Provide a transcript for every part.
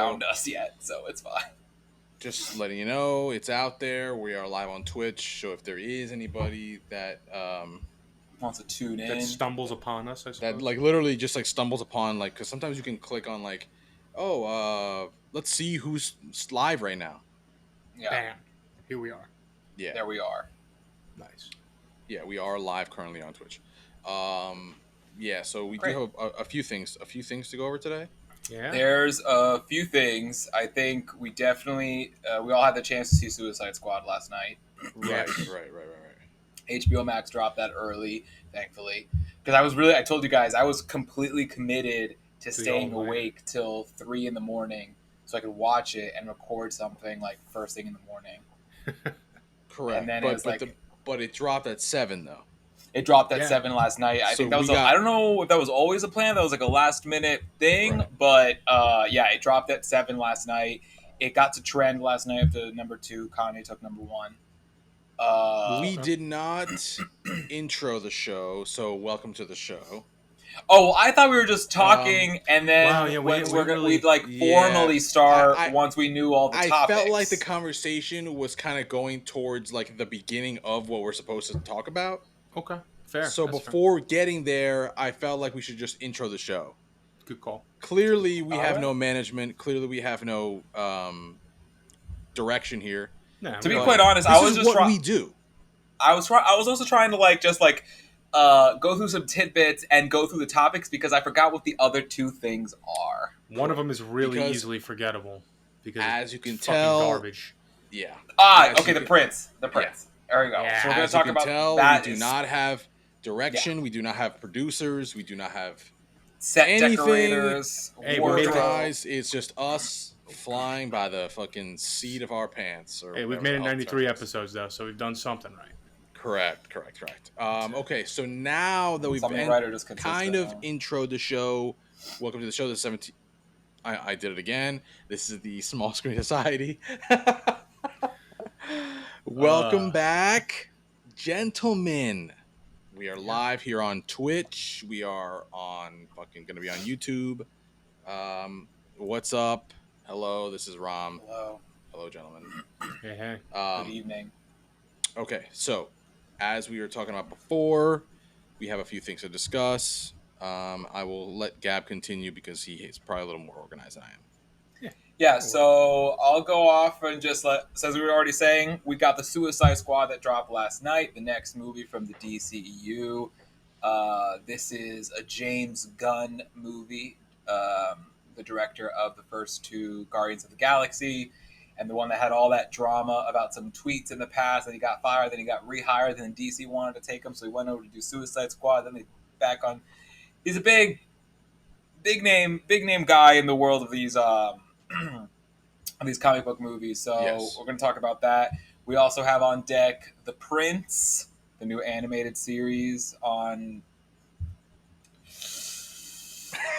found us yet, so it's fine. Just letting you know, it's out there. We are live on Twitch, so if there is anybody that Wants to tune in, that stumbles upon us, I suppose. that like literally just like stumbles upon like, because sometimes you can click on like, oh, let's see who's live right now. Yeah, Bam, here we are. Yeah, there we are. Nice. yeah, we are live currently on Twitch. Yeah, so we Great. do have a few things to go over today. Yeah. There's a few things. I think we definitely we all had the chance to see Suicide Squad last night. Right. HBO Max dropped that early, thankfully, because I told you guys I was completely committed to staying awake till 3 a.m. so I could watch it and record something like first thing in the morning. Correct. And then but it dropped at 7 though. It dropped at 7 last night. I think that was I don't know if that was always a plan. That was like a last minute thing, right. But it dropped at 7 last night. It got to trend last night up to number 2. Kanye took number 1. We did not intro the show, so welcome to the show. Oh, I thought we were just talking, and then we'd formally start once we knew all the topics. I felt like the conversation was kind of going towards like the beginning of what we're supposed to talk about. Okay, fair. So before getting there, I felt like we should just intro the show. Good call. Clearly, we have no management. Clearly, we have no direction here. No, to be quite honest, I was just we do. I was also trying to go through some tidbits and go through the topics because I forgot what the other two things are. One of them is really easily forgettable because as you can tell, garbage. Yeah. Okay, the Prince. The Prince. Yeah. There we go. Yeah. So we're going to talk about that. We do not have direction. Yeah. We do not have producers. We do not have set decorators. Guys, it's just us flying by the fucking seat of our pants. Hey, we've made it 93 episodes though, so we've done something right. Correct. Okay, so now that we've kind of introed the show, welcome to the show. The 17. I did it again. This is the Small Screen Society. Welcome back, gentlemen. We are live here on Twitch. We are going to be on YouTube. What's up? Hello, this is Ram. Hello, gentlemen. Hey. Good evening. Okay, so as we were talking about before, we have a few things to discuss. I will let Gab continue because he is probably a little more organized than I am. Yeah, so I'll go off and just as we were already saying, we got the Suicide Squad that dropped last night, the next movie from the DCEU. This is a James Gunn movie, the director of the first 2 Guardians of the Galaxy, and the one that had all that drama about some tweets in the past, and he got fired, then he got rehired, then DC wanted to take him, so he went over to do Suicide Squad, then they back on. He's a big name guy in the world of these these comic book movies, so we're going to talk about that. We also have on deck The Prince, the new animated series on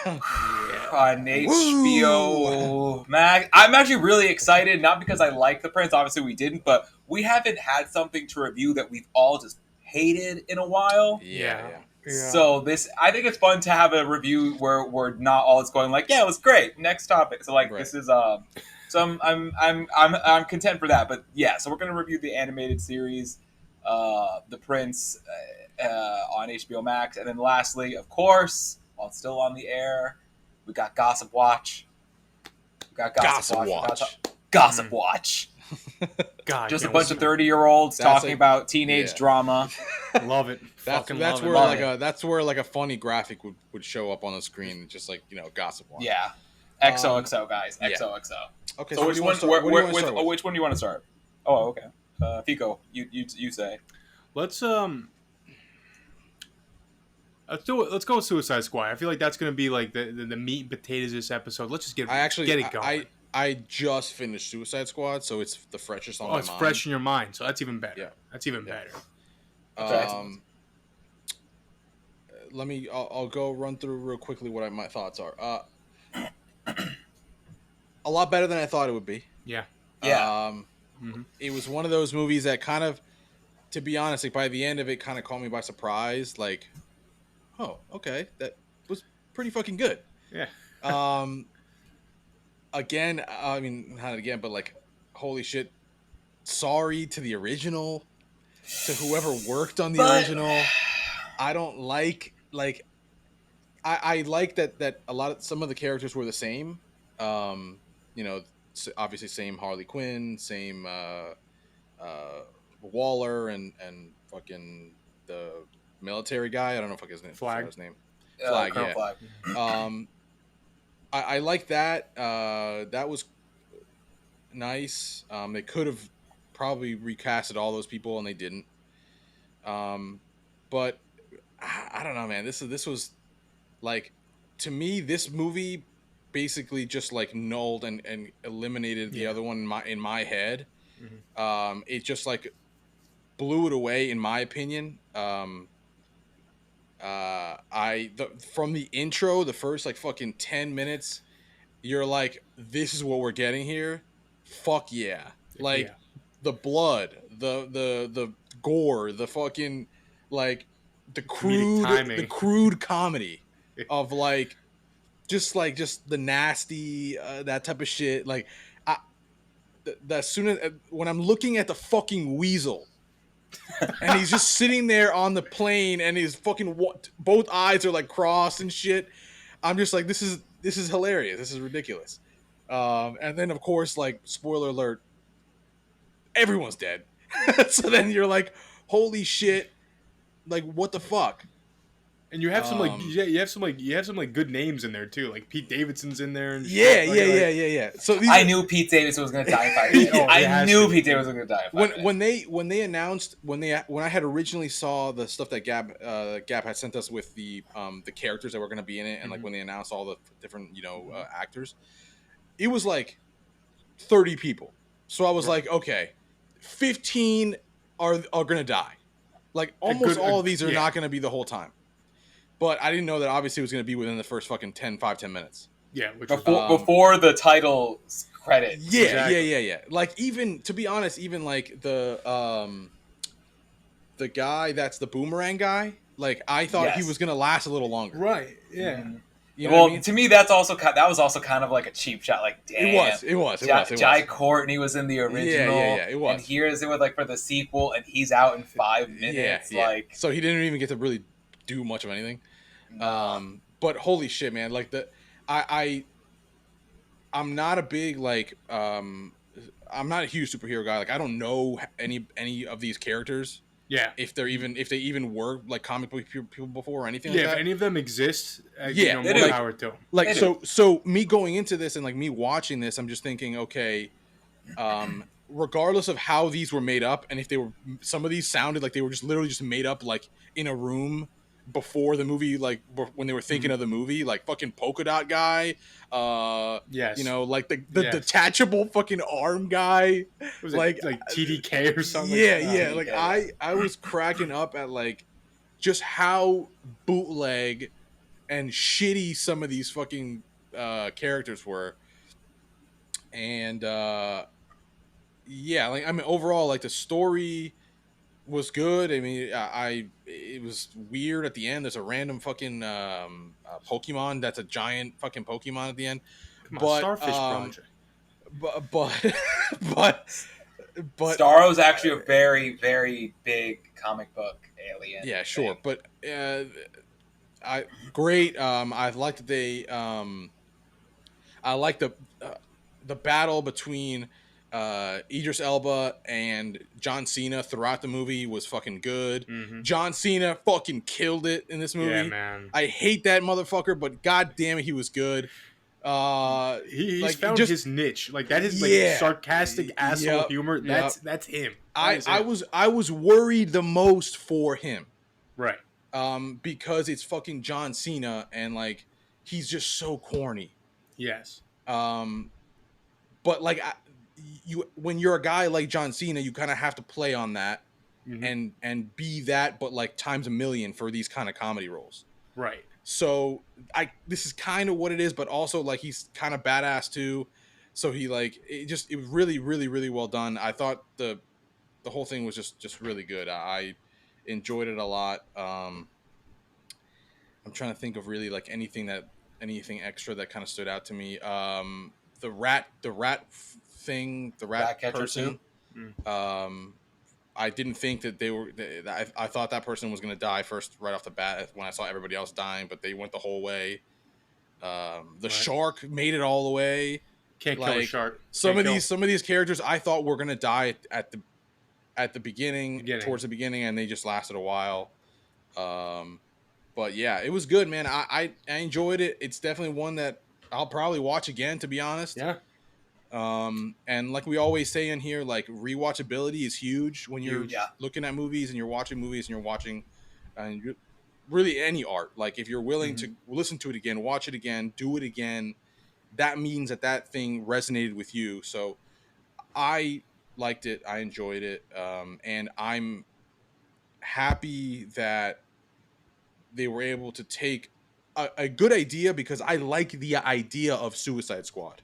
HBO Max. I'm actually really excited, not because I like The Prince, obviously we didn't, but we haven't had something to review that we've all just hated in a while. Yeah. So I think it's fun to have a review where we're not all just going like, yeah, it was great. Next topic. So this is so I'm content for that. But yeah, so we're gonna review the animated series, The Prince, on HBO Max, and then lastly, of course, while it's still on the air, we got Gossip Watch. Gossip Watch. God, just a bunch of 30-year-olds talking about teenage drama. Love it. That's where like a funny graphic would show up on the screen, just like Gossip Watch. Yeah, XOXO guys, XOXO. Okay, so which one do you want to start? Oh, okay. Fico, you say. Let's go with Suicide Squad. I feel like that's gonna be like the meat and potatoes of this episode. Let's just get it going. I just finished Suicide Squad, so it's the freshest on my mind. It's fresh in your mind, so that's even better. Yeah. That's even better. I'll go run through real quickly what my thoughts are. A lot better than I thought it would be. Yeah. It was one of those movies that kind of, to be honest, like by the end of it, kind of caught me by surprise. Like, oh, okay, that was pretty fucking good. Yeah. again, I mean, not again, but like, holy shit! Sorry to the original, to whoever worked on the But original. I don't like. I like that a lot of some of the characters were the same. Um, you know, obviously same Harley Quinn, same uh Waller and fucking the military guy. I don't know if his name, forgot Flag. his name. Flag, Colonel yeah. Flag. Um, I like that. That was nice. They could have probably recasted all those people and they didn't. But I don't know, man. This was like, to me, this movie basically just like nulled and eliminated the Yeah. other one in my head. Mm-hmm. It just like blew it away in my opinion. From the intro, the first like fucking 10 minutes, you're like, this is what we're getting here. Fuck yeah. Like Yeah. the blood, the gore, the fucking like Comedic the timing. crude comedy of just the nasty that type of shit. Like I as soon as when I'm looking at the fucking weasel and he's just sitting there on the plane and his fucking both eyes are like crossed and shit. I'm just like, this is hilarious. This is ridiculous. And then of course, like, spoiler alert, everyone's dead. So then you're like, holy shit, like what the fuck? And you have some like Um, you have some like good names in there too. Like Pete Davidson's in there and yeah, shit. yeah, yeah, Like yeah, yeah. So these I are knew Pete Davidson was going to die in 5 minutes. oh, it I has knew to. Pete Davidson was going to die in 5 minutes. when they announced when I had originally saw the stuff that Gab had sent us with the characters that were going to be in it, and like Mm-hmm. when they announced all the different actors, it was like 30 people. So I was Right. like, okay, 15 are going to die. Like almost all of these are Yeah. not going to be the whole time. But I didn't know that obviously it was going to be within the first fucking 10 minutes. Yeah, which was Before the title credits. Yeah, yeah, exactly. yeah, yeah. Like, even to be honest, even like the guy that's the boomerang guy, like I thought he was Yes. gonna last a little longer. Right. Yeah. Mhm. You know what I Well, mean? to me, that was also kind of like a cheap shot. Like, It damn, was, it was, it was, it Jai was. Courtney was in the Yeah, yeah, original, yeah. It and was. here's it with like for the sequel, and he's out in five Yeah, minutes. yeah. Like, So he didn't even get to really do much of anything. nah. But holy shit, man! Like I I'm not a big I'm not a huge superhero guy. Like, I don't know any of these characters, Yeah. if they even were like comic book people before or anything like Yeah. If that. any of them exist, Yeah, They more do. power to them. like They do. so me going into this and like me watching this, I'm just thinking, okay, regardless of how these were made up, and if they were, some of these sounded like they were just literally just made up like in a room before the movie, like when they were thinking Mhm. of the movie, like fucking polka dot guy, Yes. like the Yes. detachable fucking arm guy, Was it like like TDK or something? yeah, Like, yeah, like TDK, yeah. I was cracking up at like just how bootleg and shitty some of these fucking characters were. And yeah, like, I mean, overall, like, the story was good. I mean, it was weird at the end. There's a random fucking Pokemon that's a giant fucking Pokemon at the end. come on, But Starfish Project. but but but Starro's actually a very, very big comic book alien yeah, sure. thing. But I great. I like that they I like the battle between Idris Elba and John Cena throughout the movie was fucking good. Mm-hmm. John Cena fucking killed it in this Yeah, movie. man. I hate that motherfucker, but god damn it, he was good. He's Like, found just his niche. Like that is like yeah, sarcastic asshole yep, humor. yep. That's him. That I is I him. was I was worried the most for him, Right. because it's fucking John Cena and like he's just so corny. Yes. Um, but like you, when you're a guy like John Cena, you kind of have to play on that Mm-hmm. and be that, but like times a million for these kind of comedy roles. Right. So this is kind of what it is, but also like he's kind of badass too. So he like it was really really really well done. I thought the whole thing was just really good. I enjoyed it a lot. I'm trying to think of really like anything extra that kind of stood out to me. the rat thing, the rat person. I didn't think that they were. I thought that person was going to die first, right off the bat, when I saw everybody else dying. But they went the whole way. The shark made it all the way. Can't kill a shark. Some of these characters I thought were going to die at the beginning, towards the beginning, and they just lasted a while. But yeah, it was good, man. I enjoyed it. It's definitely one that I'll probably watch again, to be honest. Yeah. And like we always say in here, like rewatchability is huge when you're looking at movies and you're watching movies and you're watching really any art. Like if you're willing to listen to it again, watch it again, do it again, that means that thing resonated with you. So I liked it. I enjoyed it. And I'm happy that they were able to take a good idea, because I like the idea of Suicide Squad.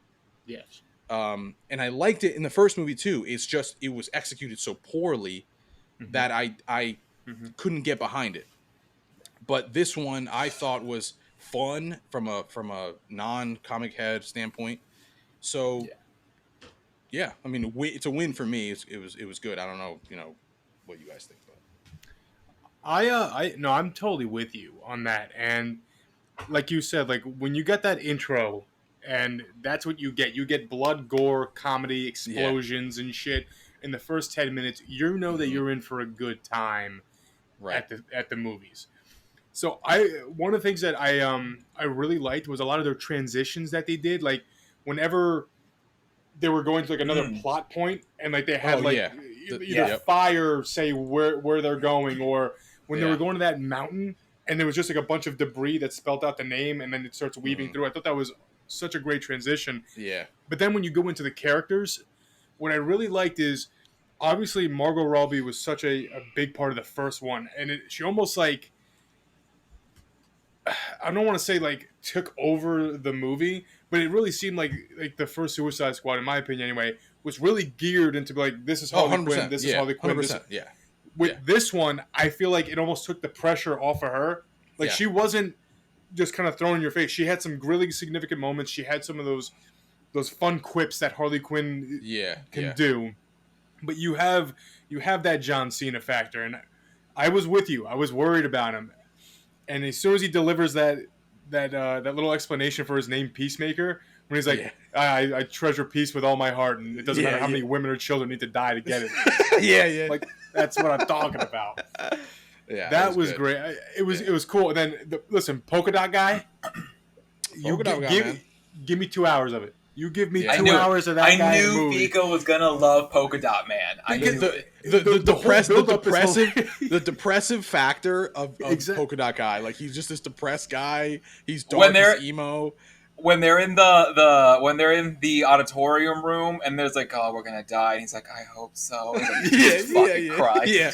Yes. And I liked it in the first movie too. It's just it was executed so poorly that I couldn't get behind it. But this one I thought was fun from a non-comic head standpoint. So yeah, I mean it's a win for me. It was good. I don't know, what you guys think, but I'm totally with you on that. And like you said, like when you get that intro, and that's what you get blood, gore, comedy, explosions and shit in the first 10 minutes, that you're in for a good time at the movies. So one of the things that I really liked was a lot of their transitions that they did, like whenever they were going to like another plot point, and like they had either fire say where they're going, or when they were going to that mountain and there was just like a bunch of debris that spelled out the name, and then it starts weaving through. I thought that was such a great transition. Yeah. But then when you go into the characters, what I really liked is obviously Margot Robbie was such a big part of the first one, and she almost like, I don't want to say like took over the movie, but it really seemed like the first Suicide Squad, in my opinion anyway, was really geared into like, this is Harley Quinn, this is Harley Quinn. 100%, With this one, I feel like it almost took the pressure off of her. Like she wasn't just kind of thrown in your face. She had some really significant moments. She had some of those fun quips that Harley Quinn can do. But you have that John Cena factor, and I was with you. I was worried about him. And as soon as he delivers that little explanation for his name, Peacemaker, when he's like, I treasure peace with all my heart, and it doesn't matter how many women or children need to die to get it. Like that's what I'm talking about. Yeah, that was great. It was cool. And then listen, Polka Dot Guy, give me 2 hours of it. You give me 2 hours of that guy in the movie. I knew Vico was gonna love Polka Dot Man. I knew it. The depressive factor of Polka Dot Guy. Like he's just this depressed guy. He's dark, he's emo. When they're in the auditorium room and there's like, oh, we're gonna die, and he's like, I hope so. And cries. Yeah.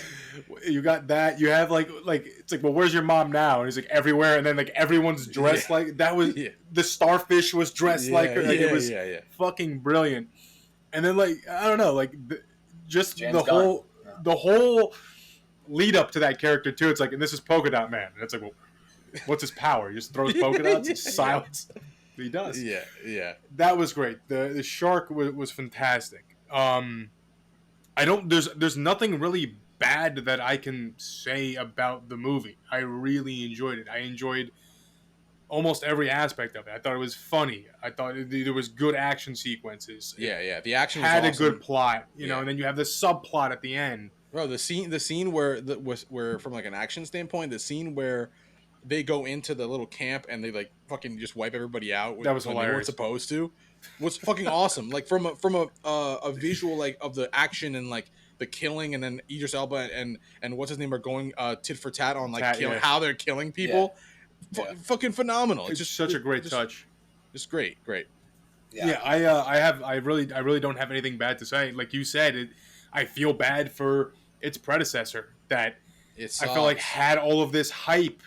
You got that. You have like it's like, well, where's your mom now? And he's like, everywhere. And then like everyone's dressed like that. Was the starfish was dressed like her. Like it was fucking brilliant. And then like I don't know, like just James the whole lead up to that character too. It's like, and this is Polka Dot Man, and it's like, well, what's his power? He just throws polka dots, silence. He does. Yeah. That was great. The shark was fantastic. There's nothing really bad that I can say about the movie. I really enjoyed it. I enjoyed almost every aspect of it. I thought it was funny. I thought there was good action sequences. Yeah. The action had was awesome. A good plot, you know, and then you have the subplot at the end. Bro, the scene where from like an action standpoint, the scene where they go into the little camp and they like fucking just wipe everybody out. That was when hilarious. They weren't supposed to. Was fucking awesome. Like from a visual like of the action and like the killing, and then Idris Elba and what's his name are going tit for tat on like how they're killing people. Fucking phenomenal. It's just such a great touch. Just great. Yeah. I really don't have anything bad to say. Like you said, I feel bad for its predecessor that I felt like had all of this hype.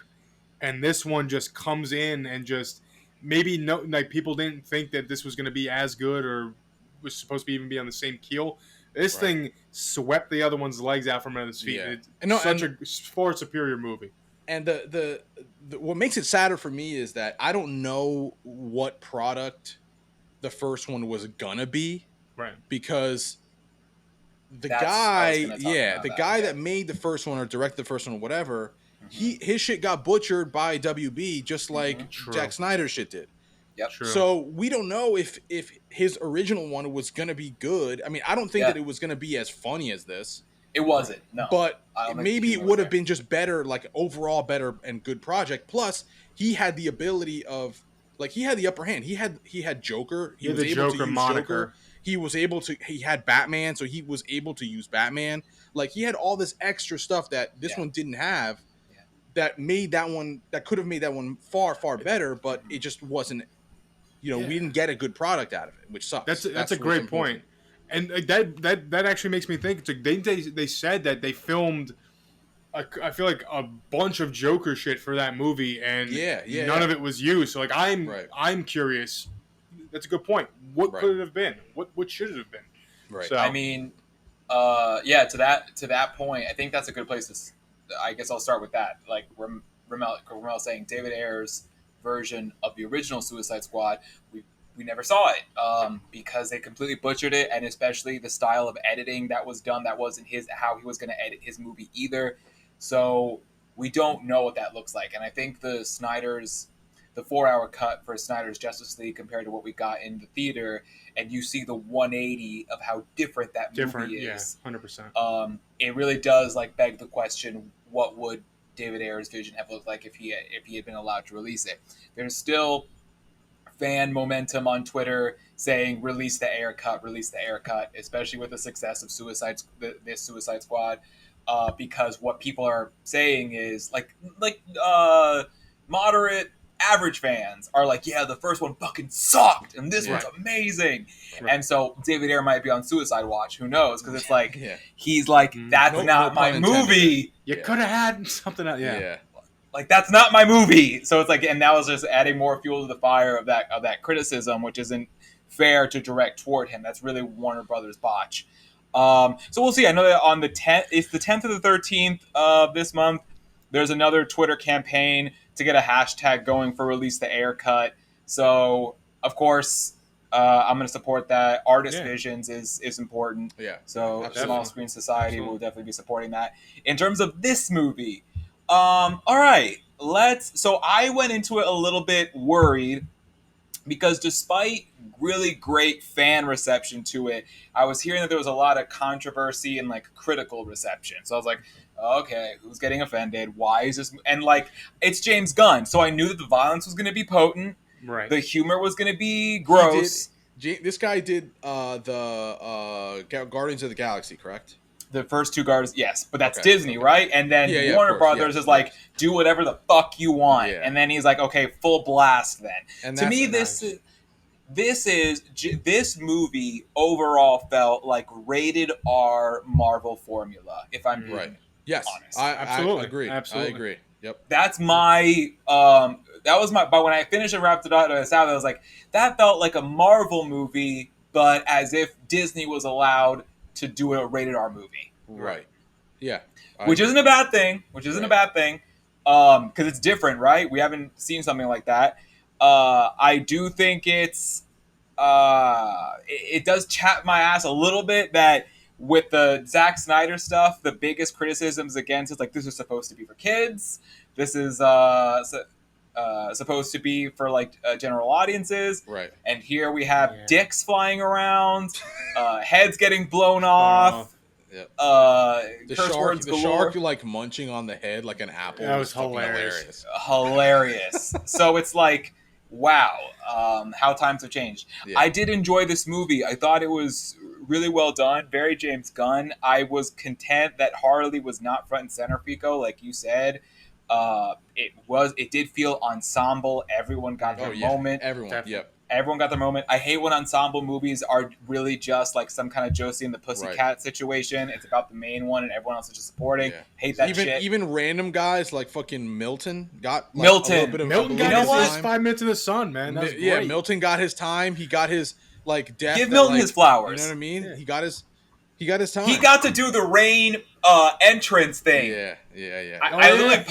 And this one just comes in and just maybe people didn't think that this was going to be as good or was supposed to even be on the same keel. This thing swept the other one's legs out from under his feet. Yeah. It's such a far superior movie. And the what makes it sadder for me is that I don't know what product the first one was gonna be, Right. because I was gonna talk about the that. guy Yeah. that made the first one or directed the first one or whatever, Mhm. his shit got butchered by WB just like True. Zack Snyder shit did. Yep. True. So we don't know if his original one was gonna be good. I mean, I don't think Yeah. that it was gonna be as funny as this, It wasn't. No. but I don't think the maybe it humor was would have there. been just better, like overall better and good project. Plus, he had the ability of, like, he had the upper hand. He had Joker. He Yeah, was the able to Joker use moniker. Joker. He had Batman, so he was able to use Batman. Like, he had all this extra stuff that this Yeah. one didn't have. Yeah. That could have made that one far better, but it just wasn't. Yeah. We didn't get a good product out of it, which sucks. That's a what's great unfortunate. point. And that actually makes me think. It's like they said that they filmed, I feel like, a bunch of Joker shit for that movie, and none of it was used. So like I'm curious. That's a good point. What could it have been? What should it have been? Right. So I mean, yeah. To that point, I think that's a good place to. I guess I'll start with that. Like Ramel saying, David Ayer's version of the original Suicide Squad, we never saw it because they completely butchered it, and especially the style of editing that was done. That wasn't how he was going to edit his movie either. So we don't know what that looks like, and I think the 4-hour cut for Snyder's Justice League compared to what we got in the theater, and you see the 180 of how different that movie is. Yeah, 100%. It really does like beg the question: what would David Ayer's vision have looked like if he had been allowed to release it? There's still fan momentum on Twitter saying release the Ayer cut, especially with the success of this Suicide Squad, because what people are saying is like moderate average fans are like, yeah, the first one fucking sucked and this one's amazing. Right. And so David Ayer might be on suicide watch, who knows, because it's like he's like, that's not my movie. You could have had something else. Like, that's not my movie. So it's like, and that was just adding more fuel to the fire of that criticism, which isn't fair to direct toward him. That's really Warner Brothers botch. So we'll see. I know that on the 10th, it's the 10th to the 13th of this month, there's another Twitter campaign to get a hashtag going for Release the Ayer cut. So, of course, I'm going to support that. Artist visions is important. Yeah. So absolutely. Small Screen Society will definitely be supporting that. In terms of this movie, all right, so I went into it a little bit worried because despite really great fan reception to it, I was hearing that there was a lot of controversy and like critical reception. So I was like, okay, who's getting offended? Why is this? And like, it's James Gunn, so I knew that the violence was going to be potent. Right. The humor was going to be gross. This guy did the Guardians of the Galaxy, correct? The first two Guardians, yes, but that's Disney, right? And then Warner Brothers is like, do whatever the fuck you want. Yeah. And then he's like, okay, full blast then. And to me, this movie overall felt like rated R Marvel formula, if I'm being honest. I agree. Absolutely. I agree. Yep. That's my but when I finished and wrapped it out, I was like, that felt like a Marvel movie, but as if Disney was allowed to do a rated R movie. Right. Yeah. Which isn't a bad thing. Because it's different, right? We haven't seen something like that. I do think it does chap my ass a little bit that with the Zack Snyder stuff, the biggest criticisms against is like, this is supposed to be for kids. This is supposed to be for like general audiences. Right. And here we have dicks flying around, heads getting blown off. Yep. The shark like munching on the head like an apple. That was hilarious. Hilarious. So it's like, wow, how times have changed. Yeah. I did enjoy this movie. I thought it was really well done, very James Gunn. I was content that Harley was not front and center, Fico, like you said. It did feel ensemble. Everyone got their moment. Everyone got their moment. I hate when ensemble movies are really just like some kind of Josie and the Pussycat situation. It's about the main one and everyone else is just supporting. Yeah. Hate that shit. Even random guys like fucking Milton got like Milton. A little bit of Milton got his 5 minutes in the sun, man. That's great. Milton got his time. He got his like death. Give Milton his flowers. You know what I mean? Yeah. He got his time. He got to do the rain entrance thing. Yeah. I literally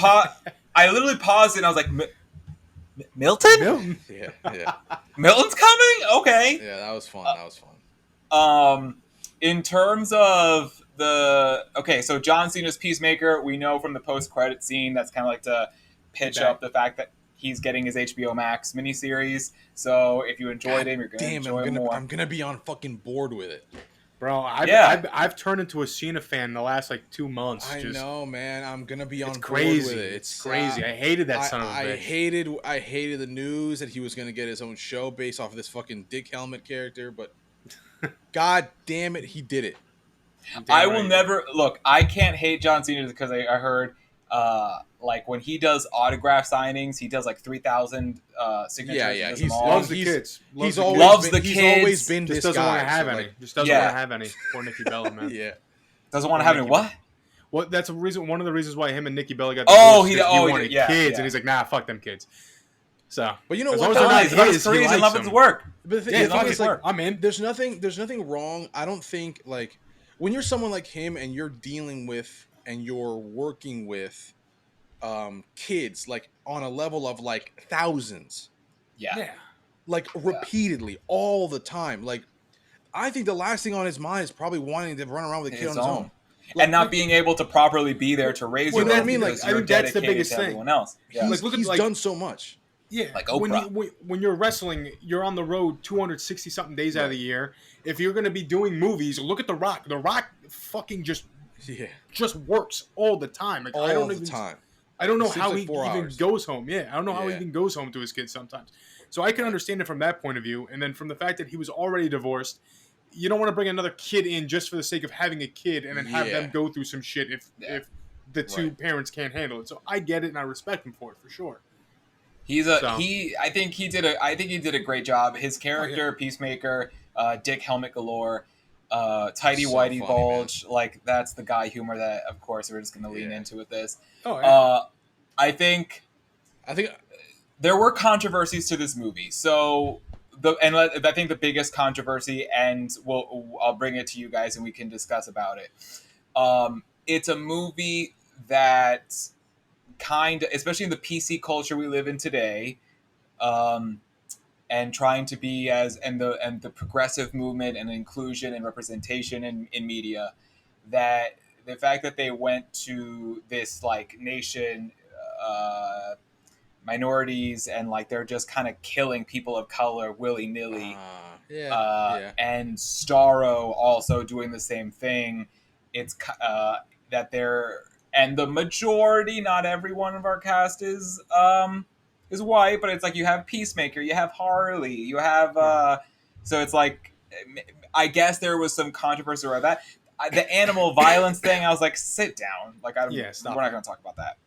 paused and I was like, Milton? Milton. Yeah. Milton's coming? Okay. Yeah, that was fun. Uh, That was fun. in terms of so John Cena's Peacemaker, we know from the post-credit scene that's kind of like to pitch up the fact that he's getting his HBO Max miniseries. So if you enjoyed him, you're gonna Damn, enjoy him more. I'm gonna be on fucking board with it. Bro, Yeah. I've turned into a Cena fan in the last like 2 months. I know, man. I'm gonna be on board crazy. with it. It's crazy. I hated that son of a bitch. I hated the news that he was gonna get his own show based off of this fucking dick helmet character, but god damn it, he did it. I will never look. I can't hate John Cena because I heard like when he does autograph signings, he does like 3,000 signatures. Yeah. He He loves the kids. He's always been just this doesn't guy. want to have any. Like, Just doesn't want to have any. Poor Nikki Bella, man. Yeah. Doesn't want to have any what? Well, that's a reason. One of the reasons why him and Nikki Bella got divorced. He wanted kids, and he's like, nah, fuck them kids. So, but you know as what? long as He's in love with his work. But the thing is, like, I'm in. There's nothing wrong. I don't think like when you're someone like him and you're dealing with and you're working with kids like on a level of like thousands. Yeah. Like repeatedly all the time. Like I think the last thing on his mind is probably wanting to run around with a kid on his own. Like, and not being able to properly be there to raise you. You know what I mean? Like I think that's the biggest thing. Everyone else. Yeah. He's done so much. Yeah, like Oprah. When you're wrestling, you're on the road 260 something days out of the year. If you're going to be doing movies, look at The Rock. The Rock fucking just works all the time. Like I don't know how he even goes home. Yeah, I don't know how he even goes home to his kids sometimes. So I can understand it from that point of view, and then from the fact that he was already divorced. You don't want to bring another kid in just for the sake of having a kid and then have them go through some shit if the two parents can't handle it. So I get it and I respect him for it for sure. I think he did a great job. His character, Peacemaker, Dick Helmet Galore, Tidy Whitey Bulge, man. Like that's the guy humor that of course we're just gonna lean into with this. I think there were controversies to this movie. So I think the biggest controversy, and I'll bring it to you guys and we can discuss about it. It's a movie that kind of, especially in the PC culture we live in today, and trying to be and the progressive movement and inclusion and representation in media, that the fact that they went to this like nation minorities and like they're just kind of killing people of color willy-nilly, and Starro also doing the same thing. It's that they're, and the majority, not every one of our cast is white, but it's like you have Peacemaker, you have Harley, you have so it's like I guess there was some controversy around that. The animal violence thing, I was like, sit down, like we're not going to talk about that.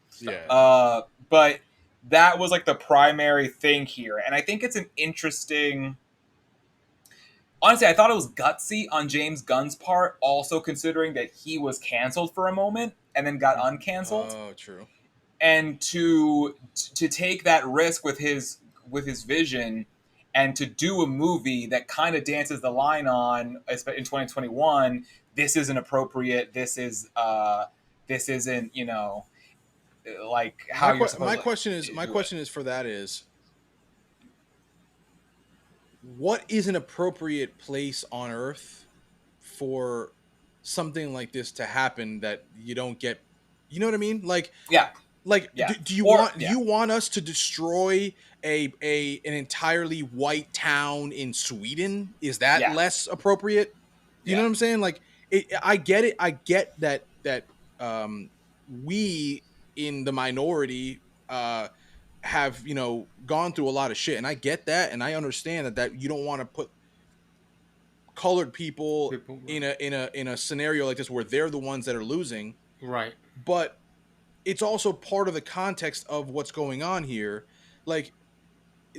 But that was like the primary thing here, and I think it's an interesting. Honestly, I thought it was gutsy on James Gunn's part, also considering that he was canceled for a moment and then got uncanceled. Oh, true. And to take that risk with his vision, and to do a movie that kind of dances the line on in 2021. This isn't appropriate. This isn't like how you're supposed. My question is for that is, what is an appropriate place on Earth for something like this to happen that you don't get? You know what I mean? Like, do you want us to destroy an entirely white town in Sweden? Is that less appropriate? You know what I'm saying? Like, I get it. I get that we in the minority have gone through a lot of shit, and I get that, and I understand that you don't want to put colored people in a scenario like this where they're the ones that are losing, right? But it's also part of the context of what's going on here. Like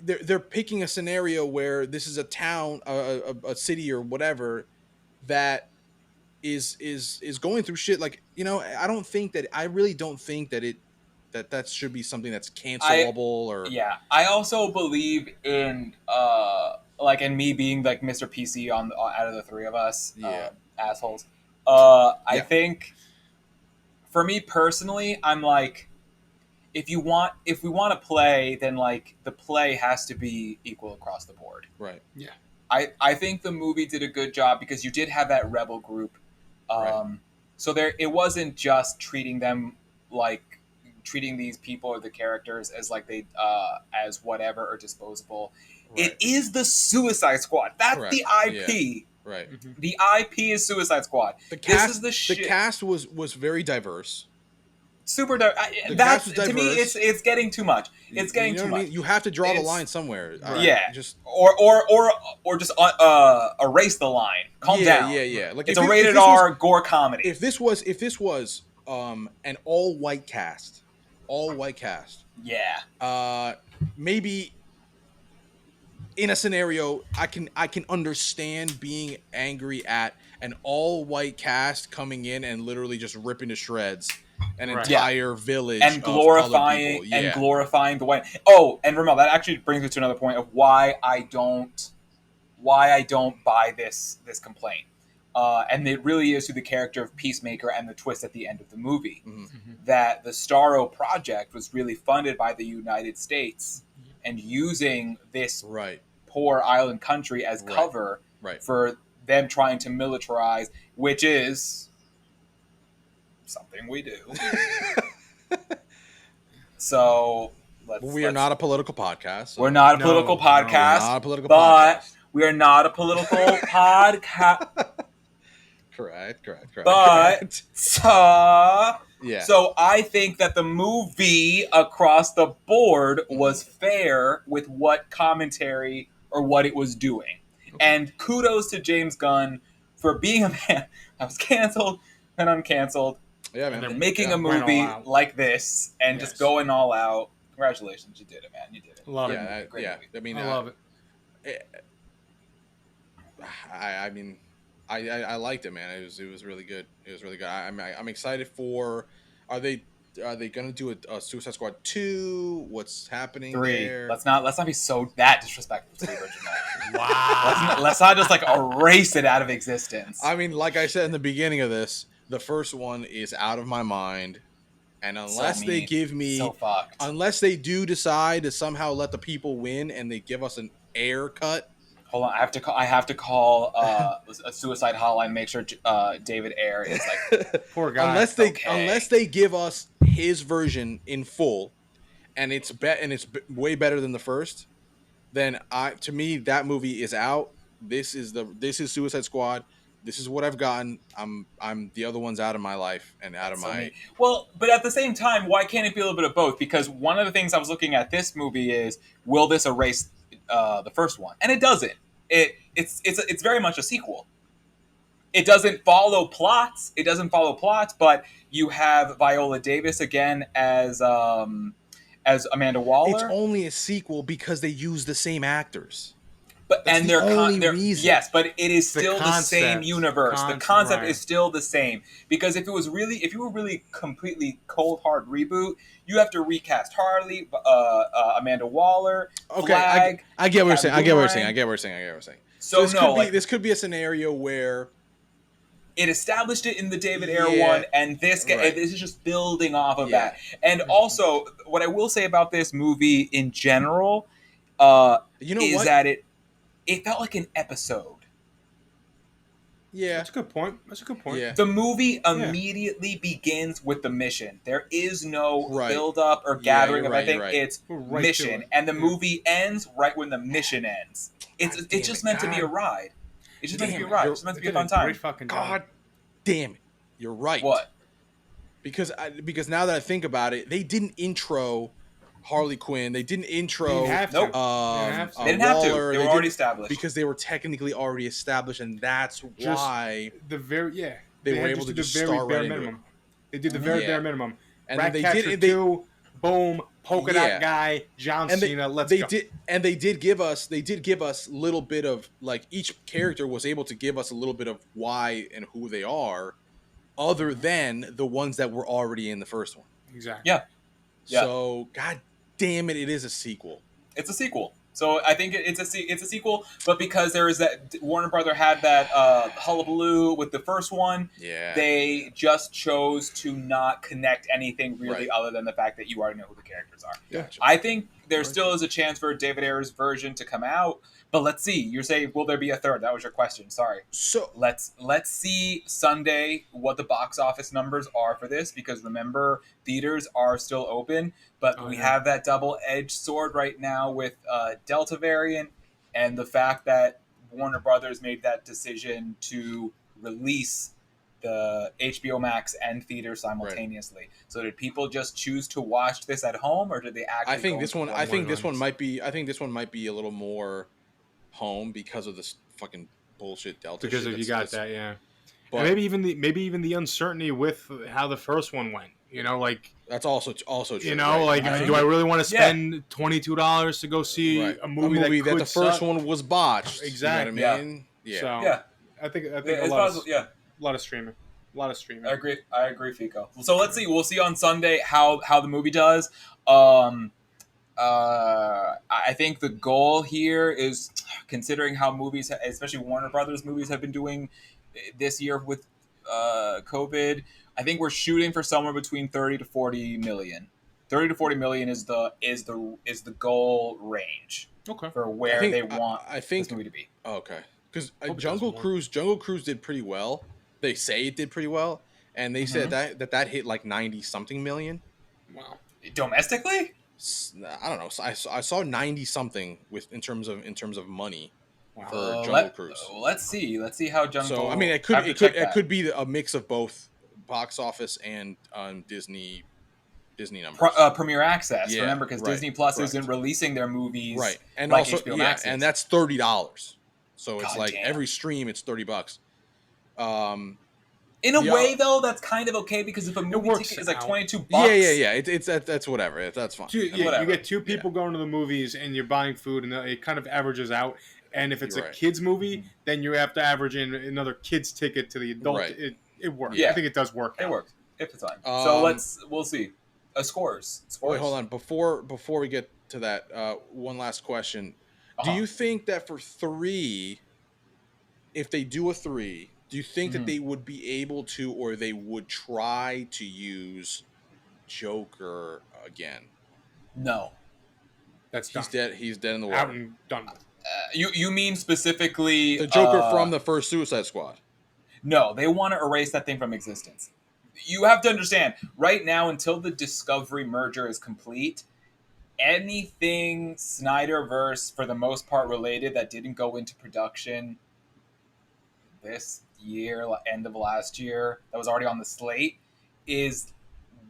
they're picking a scenario where this is a town, a city or whatever that is going through shit. Like, I really don't think that that should be something that's cancelable. I also believe in in me being like Mr. PC out of the three of us, assholes. I think for me personally, I'm like, if we want to play, then like the play has to be equal across the board. Right. Yeah. I think the movie did a good job because you did have that rebel group. Right. So there, it wasn't just treating them like treating these people or the characters as like they as whatever or disposable. Right. It is the Suicide Squad. That's Correct. the IP. Yeah. Right. The IP is Suicide Squad. The cast, this is the shit. The cast was very diverse. Super. The That's cast was to me. diverse. It's getting too much. It's getting too what I much. mean? You have to draw the It's- line somewhere. Yeah. Just Or just erase the line. Calm down. Yeah. Like It's if a it- rated if this R was- gore comedy. If this was an all white cast, Yeah. maybe in a scenario I can understand being angry at an all white cast coming in and literally just ripping to shreds an Right. entire village And of colored glorifying people. and glorifying the white. Oh, and Ramel, that actually brings me to another point of why I don't buy this complaint. And it really is through the character of Peacemaker and the twist at the end of the movie. Mhm. That the Starro project was really funded by the United States and using this Right. poor island country as Right. cover Right. for them trying to militarize, which is something we do. So We are not a political podcast. So we're not a No, political no, podcast. we're not a political but podcast. we are not a political podcast. Correct. But yeah. so I think that the movie across the board was fair with what commentary or what it was doing. And kudos to James Gunn for being a man that was canceled and uncanceled yeah, man. and making Yeah. a Went all movie out. like this and just Yes. going all out. Congratulations, you did it, man. You did it. Love Yeah, it. Great movie. I mean, I love it. I mean, I liked it, man. It was really good. It was really good. I'm excited for. Are they gonna do a Suicide Squad 2? What's happening 3. there? Let's not be so that disrespectful to the original. Wow. Let's not just like erase it out of existence. I mean, like I said in the beginning of this, the first one is out of my mind, and unless So they mean. give me, So fucked. unless they do decide to somehow let the people win and they give us an air cut. Hold on, I have to call a suicide hotline. Make sure David Ayer is like Poor guy. Unless they give us his version in full, and it's way better than the first, then to me that movie is out. This is Suicide Squad. This is what I've gotten. I'm the other one's out of my life and out of so my mean. Well, but at the same time, why can't it be a little bit of both? Because one of the things I was looking at this movie is, will this erase the first one? And it doesn't. It's very much a sequel. It doesn't follow plots. But you have Viola Davis again as Amanda Waller. It's only a sequel because they use the same actors. But That's and the only reason. Yes, but it is The still the same concept. universe. The concept Right. is still the same. Because if you were really completely cold hard reboot, you have to recast Harley, Amanda Waller, Okay, Flag. I get what you're saying. I get what you're Boomerang. saying. So this could be a scenario where it established it in the David Ayer Yeah, one, and this right. this is just building off of Yeah. that. And also, what I will say about this movie in general, you know is what? that it felt like an episode. Yeah. That's a good point. Yeah. The movie immediately begins with the mission. There is no Right. build up or Yeah, gathering you're of right, anything. you're right. It's We're right mission, to it. and the Yeah. movie ends right when the mission ends. It's just meant to be a ride. It's just meant to be a ride. It's meant to be a fun time. Great fucking job. God damn it. You're right. What? Because now that I think about it, they didn't intro Harley Quinn. They didn't intro They didn't have to. Nope. They They didn't have to. Waller. They were already established. because they were technically already established, and that's Just- why. The very They had were able do to the just very start bare right into it. minimum. They did the very Yeah. bare minimum. And Rat they Catcher did. 2, boom, polka Yeah. dot guy, John And Cena. Let's they go. did, and they did give us little bit of, like, each character was able to give us a little bit of why and who they are, other than the ones that were already in the first one. Exactly. Yeah. Yeah. So, god damn it, it is a sequel. It's a sequel. So I think it's a sequel, but because there is that Warner Brother had that hullabaloo with the first one, Yeah. they just chose to not connect anything really Right. other than the fact that you already know who the characters are. Gotcha. I think there still is a chance for David Ayer's version to come out, but let's see. You're saying will there be a third? That was your question. Sorry. So Let's see Sunday what the box office numbers are for this, because remember, theaters are still open, but we have that double-edged sword right now with Delta variant and the fact that Warner Brothers made that decision to release the HBO Max and theater simultaneously. So did people just choose to watch this at home, or did they actually? I think this one. I think this one ones. might be. I think this one might be a little more home because of this fucking bullshit Delta Because shit. if you got that, yeah. But And maybe even the uncertainty with how the first one went. You know, like that's also true. you know, right? like do I really want to spend $22 to go see right. a movie that the first suck? one was botched? Exactly. You know what I mean? Yeah. So Yeah, I think it's possible. Yeah, a lot of streaming, a lot of streaming. I agree, Fico. So let's see. We'll see on Sunday how the movie does. Um, I think the goal here is, considering how movies, especially Warner Brothers movies, have been doing this year with COVID. I think we're shooting for somewhere between 30 to 40 million. 30 to 40 million is the goal range for where they want I think this movie to be. Okay, because Hope it does Jungle more. Cruise did pretty well. They say it did pretty well, and they said that hit like 90 something million. Wow. Domestically, I don't know. So I saw 90 something with in terms of money for Jungle Cruise. Let's see how Jungle. So I mean, it could be a mix of both box office and Disney numbers. Premiere Access. Yeah, Remember, because right, Disney Plus correct. isn't releasing their movies Right, and like also HBO Max is. and that's $30. So it's God like damn. every stream it's $30. In a way, though, that's kind of okay, because if a movie ticket is like $22, yeah, it's that's whatever. That's fine. You get two people going to the movies and you're buying food, and it kind of averages out. And if it's a kids movie, then you have to average in another kids ticket to the adult. Right. It works. Yeah. I think it does work. It works if it's time. So we'll see. Scores. Wait, hold on. Before we get to that, one last question. Do you think that for 3, if they do a 3, do you think that they would be able to, or they would try to use Joker again? No. He's dead. He's dead in the water. Out and done with. You mean specifically the Joker from the first Suicide Squad? No, they want to erase that thing from existence. You have to understand, right now, until the Discovery merger is complete, anything Snyderverse, for the most part, related that didn't go into production this year, end of last year, that was already on the slate, is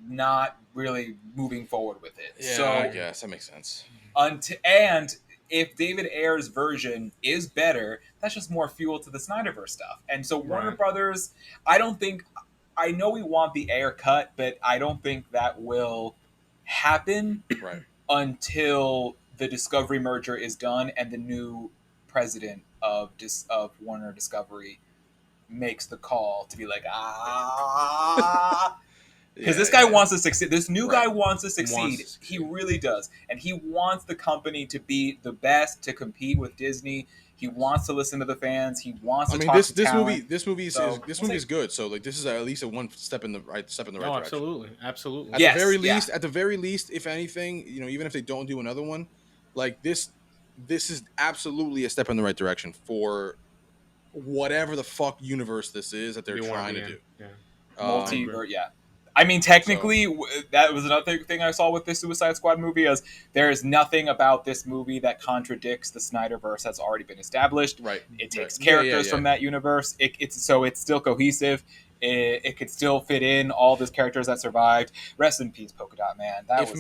not really moving forward with it. Yeah, so, I guess that makes sense. And if David Ayer's version is better, that's just more fuel to the Snyderverse stuff. And so Warner Brothers, I know we want the Ayer cut, but I don't think that will happen until the Discovery merger is done and the new president of Warner Discovery makes the call to be like, because this guy wants to succeed. This new guy wants to succeed. He really does. And he wants the company to be the best, to compete with Disney. He wants to listen to the fans. He wants to talk to talent. This movie is good. So like this is at least a one step in the right direction. Absolutely. At the very least, if anything, even if they don't do another one, like this is absolutely a step in the right direction for whatever the fuck universe this is that they're trying to do. Yeah. Multiverse, I mean, technically, that was another thing I saw with the Suicide Squad movie, is there is nothing about this movie that contradicts the Snyderverse that's already been established. Right. It takes characters from that universe. It's still cohesive. It could still fit in all those characters that survived. Rest in peace, Polka Dot Man. If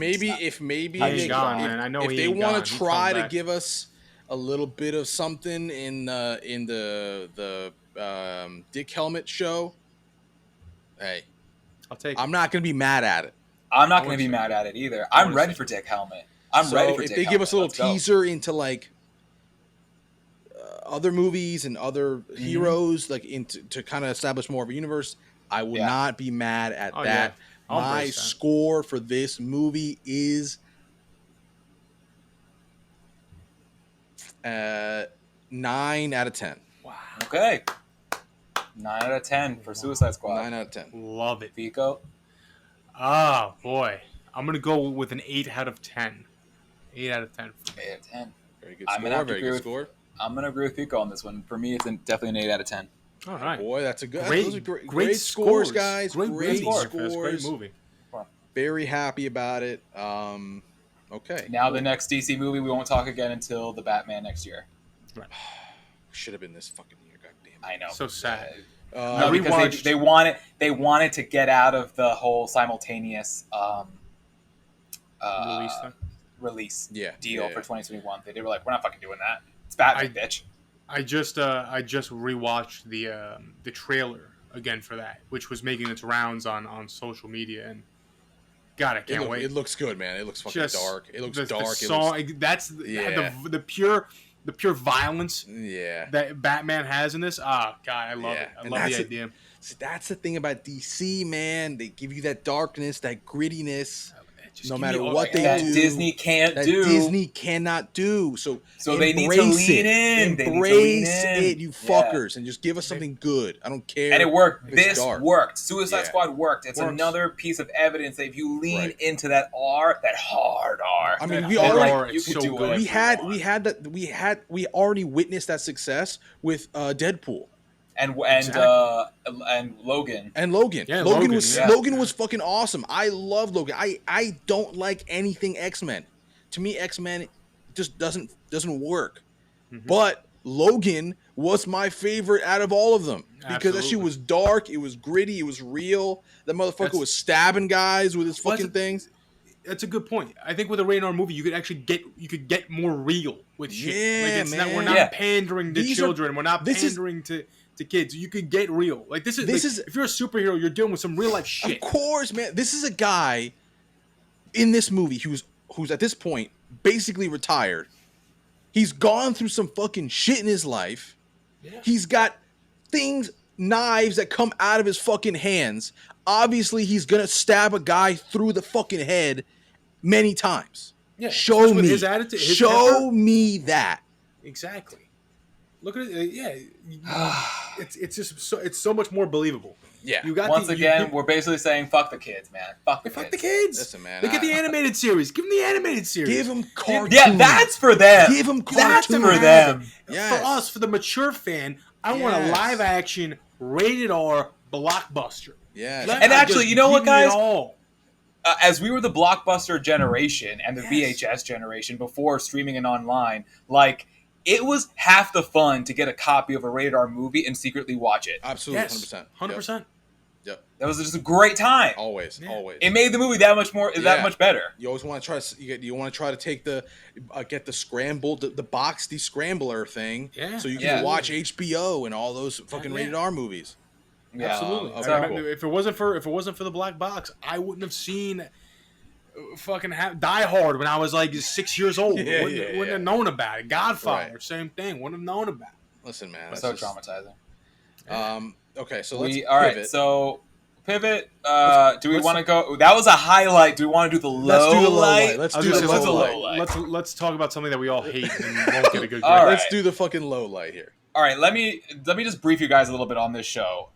they want to try to give us a little bit of something in the Dick Helmet show, hey. I'm not going to be mad at it. I'm not going to be mad at it either. I'm ready for Dick Helmet. I'm ready for Dick Helmet. If they give us a little teaser into like other movies and other heroes, like to kind of establish more of a universe, I would not be mad at that. Yeah. My score for this movie is 9 out of 10. Wow. Okay. 9 out of 10 for Suicide Squad. 9 out of 10. Love it. Vico? Ah, boy. I'm going to go with an 8 out of 10. 8 out of 10 for me. 8 out of 10. Very good I'm score. gonna have to Very agree good with- score. I'm going to agree with Vico on this one. For me, it's definitely an 8 out of 10. All right. Boy, that's a good. Great, Those are great, great scores, scores, guys. Great, Great ratings scores. here for this great movie. Very happy about it. Okay. Now cool. the next DC movie, we won't talk again until the Batman next year. Should have been this fucking year. God damn it. I know. So sad. No, I because rewatched- they wanted to get out of the whole simultaneous Release thing? release Yeah, deal yeah, for yeah. 2021. They were like, we're not fucking doing that. It's Batman, bitch. I just rewatched the trailer again for that, which was making its rounds on social media, and God, I can't wait. It looks good, man. It looks fucking Just dark. It looks the dark. song, that's Yeah. the pure violence Yeah. that Batman has in this. Ah, God, I love Yeah. it. I And love that's the it. idea. See, that's the thing about DC, man. They give you that darkness, that grittiness, Just no give matter me all- what they That do. Disney can't that do. Disney cannot do. So they need to embrace lean it. in. They need to Embrace lean in. it, you Yeah. fuckers, and just give us something good. I don't care. And it worked. if it's This dark. worked. Suicide Yeah. Squad worked. It's Works. another piece of evidence that if you lean Right. into that R, that hard R. I mean, That we hard already R, you it's can so do good. whatever we you had want. we already witnessed that success with Deadpool and Logan. and Logan. Yeah, Logan was yeah. Logan was fucking awesome. I love Logan. I don't like anything X-Men. To me, X-Men just doesn't work. Mhm. But Logan was my favorite out of all of them because that shit Absolutely. was dark. It was gritty. It was real. That motherfucker That's- was stabbing guys with his Well, fucking things. That's a good point. I think with a rated R movie, you could actually get more real with shit. Yeah, like it's not, we're man. not Yeah. pandering to These are- children. We're not this is- pandering to kids. You could get real. Like this This is is- if you're a superhero, you're dealing with some real life shit. Of course, man. This is a guy in this movie who's at this point basically retired. He's gone through some fucking shit in his life. Yeah. He's got knives that come out of his fucking hands. Obviously, he's gonna stab a guy through the fucking head many times. Yeah, Show especially with me. his attitude, his Show temper. me that. Exactly. Look at it. It's just so much more believable. Yeah. You got Once the, again, you, we're basically saying, fuck the kids, man. Fuck the fuck kids. the kids. Listen, man, Look at the animated series. Give them the animated series. Give him cartoons. Yeah, that's for them. Give him That's cartoons. for them. Yes. For us, for the mature fan, I want a Yes. live action rated R blockbuster. Yeah. And actually, you know what, Give me it guys? all. As we were the blockbuster generation and the Yes. VHS generation before streaming and online, like, it was half the fun to get a copy of a rated R movie and secretly watch it. Absolutely, Yes, 100%. 100%. Yep. That was just a great time. Always, Yeah. always. It made the movie that much better. You always want to try to you want to try to take the get the scrambled the box descrambler thing, Yeah. so you can Yeah. watch HBO and all those fucking Yeah. rated R movies. Yeah, Absolutely. okay, so- I remember, if it wasn't for the black box, I wouldn't have seen fucking Die Hard when I was like 6 years old. Yeah, wouldn't have known about it. Godfather, Right. same thing. Wouldn't have known about it. Listen, man, so that's just- traumatizing. Okay, so let's All right, pivot. so pivot. Do we let's- want to go? That was a highlight. Do we want to do the Let's low do the low light? light. Let's I was do gonna the say, low let's- light. let's talk about something that we all hate and won't get a good grade. All right. Let's do the fucking low light here. All right, let me just brief you guys a little bit on this show.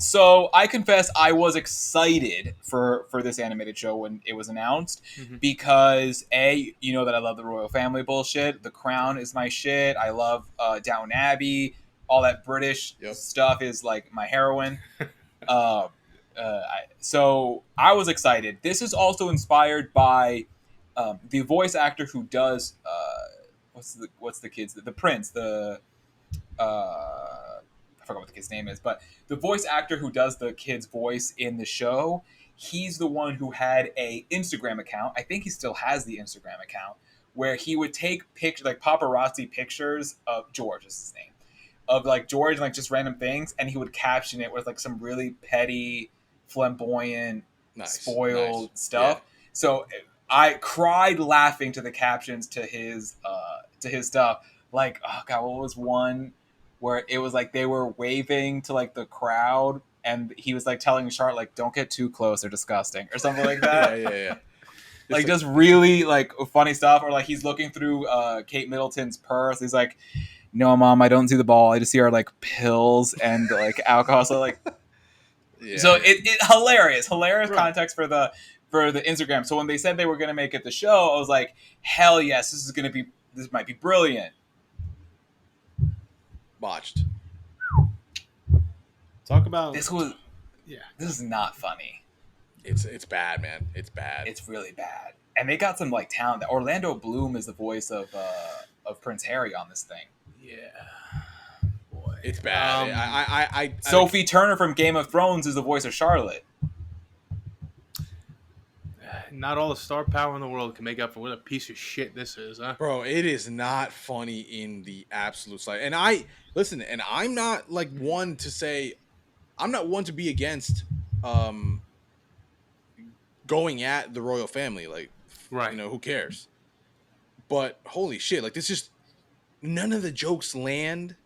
So I confess I was excited for this animated show when it was announced Mhm. because you know that I love the royal family bullshit. The Crown is my shit. I love Downton Abbey. All that British Yep. stuff is like my heroin. So I was excited. This is also inspired by the voice actor who does what's the kid's the prince I forgot what the kid's name is, but the voice actor who does the kid's voice in the show, he's the one who had a Instagram account. I think he still has the Instagram account where he would take pictures, like paparazzi pictures of George is his name, of like George and like just random things, and he would caption it with like some really petty, flamboyant, Nice. spoiled nice. stuff. So I cried laughing to the captions to his stuff. Like, oh god, what was one where it was like they were waving to like the crowd and he was like telling Charlotte like, don't get too close, they're disgusting or something like Yeah, that. yeah, yeah. like just really like funny stuff, or like he's looking through Kate Middleton's purse. He's like, "No, Mom, I don't see the ball. I just see our like pills and like alcohol." So like, it hilarious Right. context for the Instagram. So when they said they were going to make it the show, I was like, "Hell yes, this might be brilliant." Botched. Talk about This is not funny. It's bad, man. It's bad. It's really bad. And they got some like talent. Orlando Bloom is the voice of Prince Harry on this thing. Yeah, boy, it's bad. I Sophie Turner from Game of Thrones is the voice of Charlotte. not all the star power in the world can make up for what a piece of shit this is, huh? Bro, it is not funny in the absolute slight. And I'm not like one to say, I'm not one to be against going at the royal family. Like, Right. who cares? But holy shit, like this just none of the jokes land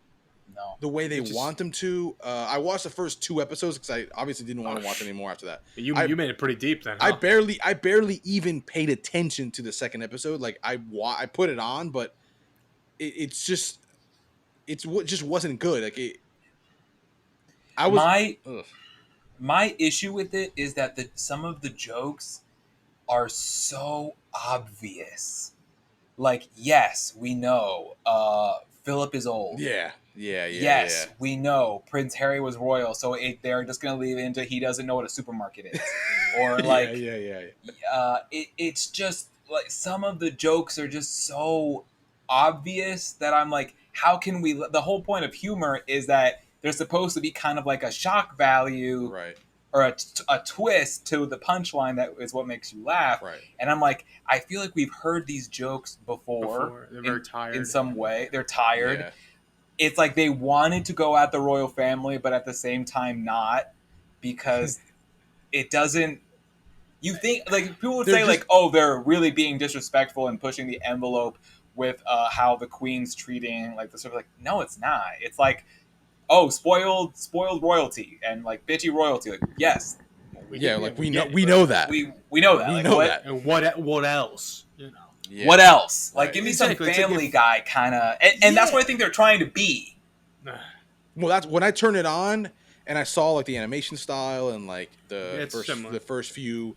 the way they want them to. I watched the first 2 episodes because I obviously didn't want to watch any more after that. You made it pretty deep then. Huh? I barely even paid attention to the second episode. Like I put it on, but it just wasn't good. Like my issue with it is that some of the jokes are so obvious. Like, yes, we know Philip is old. Yes, we know Prince Harry was royal, so they're just going to leave it into he doesn't know what a supermarket is. Or like, it's just like some of the jokes are just so obvious that I'm like, how can we? The whole point of humor is that there's supposed to be kind of like a shock value, right? Or a twist to the punchline that is what makes you laugh. Right. And I'm like, I feel like we've heard these jokes before. They're very tired. In some way. They're tired. Yeah. It's like they wanted to go at the royal family, but at the same time not, because it doesn't... You think... Like, people would say, like, oh, they're really being disrespectful and pushing the envelope with how the queen's treating, like, the sort of like... No, it's not. It's like... Oh, spoiled royalty and like bitchy royalty. Like, yes, we know that. We know that. We like, know what, that. And what else? Yeah. What else? Like, right. give me some Family Guy kind of, and that's what I think they're trying to be. Well, that's when I turned it on and I saw like the animation style and like the first few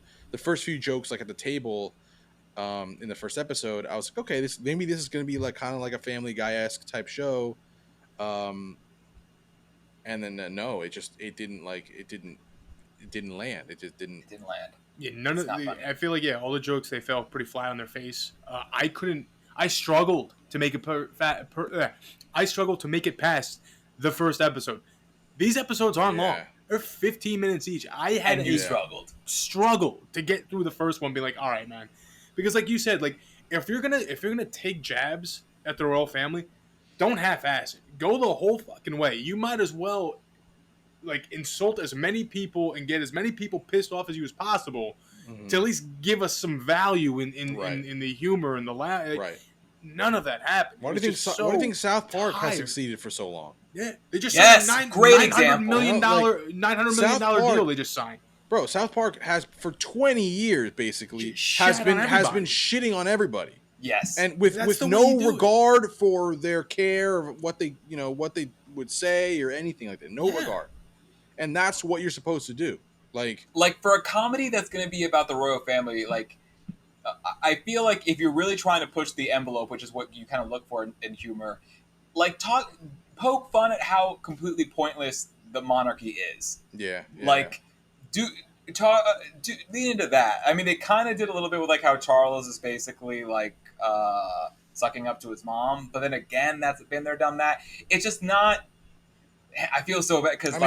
jokes like at the table in the first episode. I was like, okay, maybe this is gonna be like kind of like a Family Guy-esque type show. And then no, it didn't land. It just didn't land. Yeah, none of I feel like all the jokes they fell pretty flat on their face. I struggled to make it I struggled to make it past the first episode. These episodes aren't long. They're 15 minutes each. Struggled to get through the first one, be like, all right, man. Because like you said, like if you're gonna take jabs at the royal family, don't half-ass it. Go the whole fucking way. You might as well, like, insult as many people and get as many people pissed off as you as possible to at least give us some value in the humor and the laugh. Right. None of that happened. Why do you think South Park has succeeded for so long? Yeah, they just signed $900 million deal. They just signed. Bro, South Park has for 20 years basically has been shitting on everybody. Yes, and with no regard for their care of what they would say or anything like that. No regard, and that's what you're supposed to do. Like for a comedy that's going to be about the royal family, like I feel like if you're really trying to push the envelope, which is what you kind of look for in humor, like poke fun at how completely pointless the monarchy is. Yeah. Like lean into that. I mean, they kind of did a little bit with like how Charles is basically like sucking up to his mom, but then again, that's been there, done that. It's just not. I feel so bad because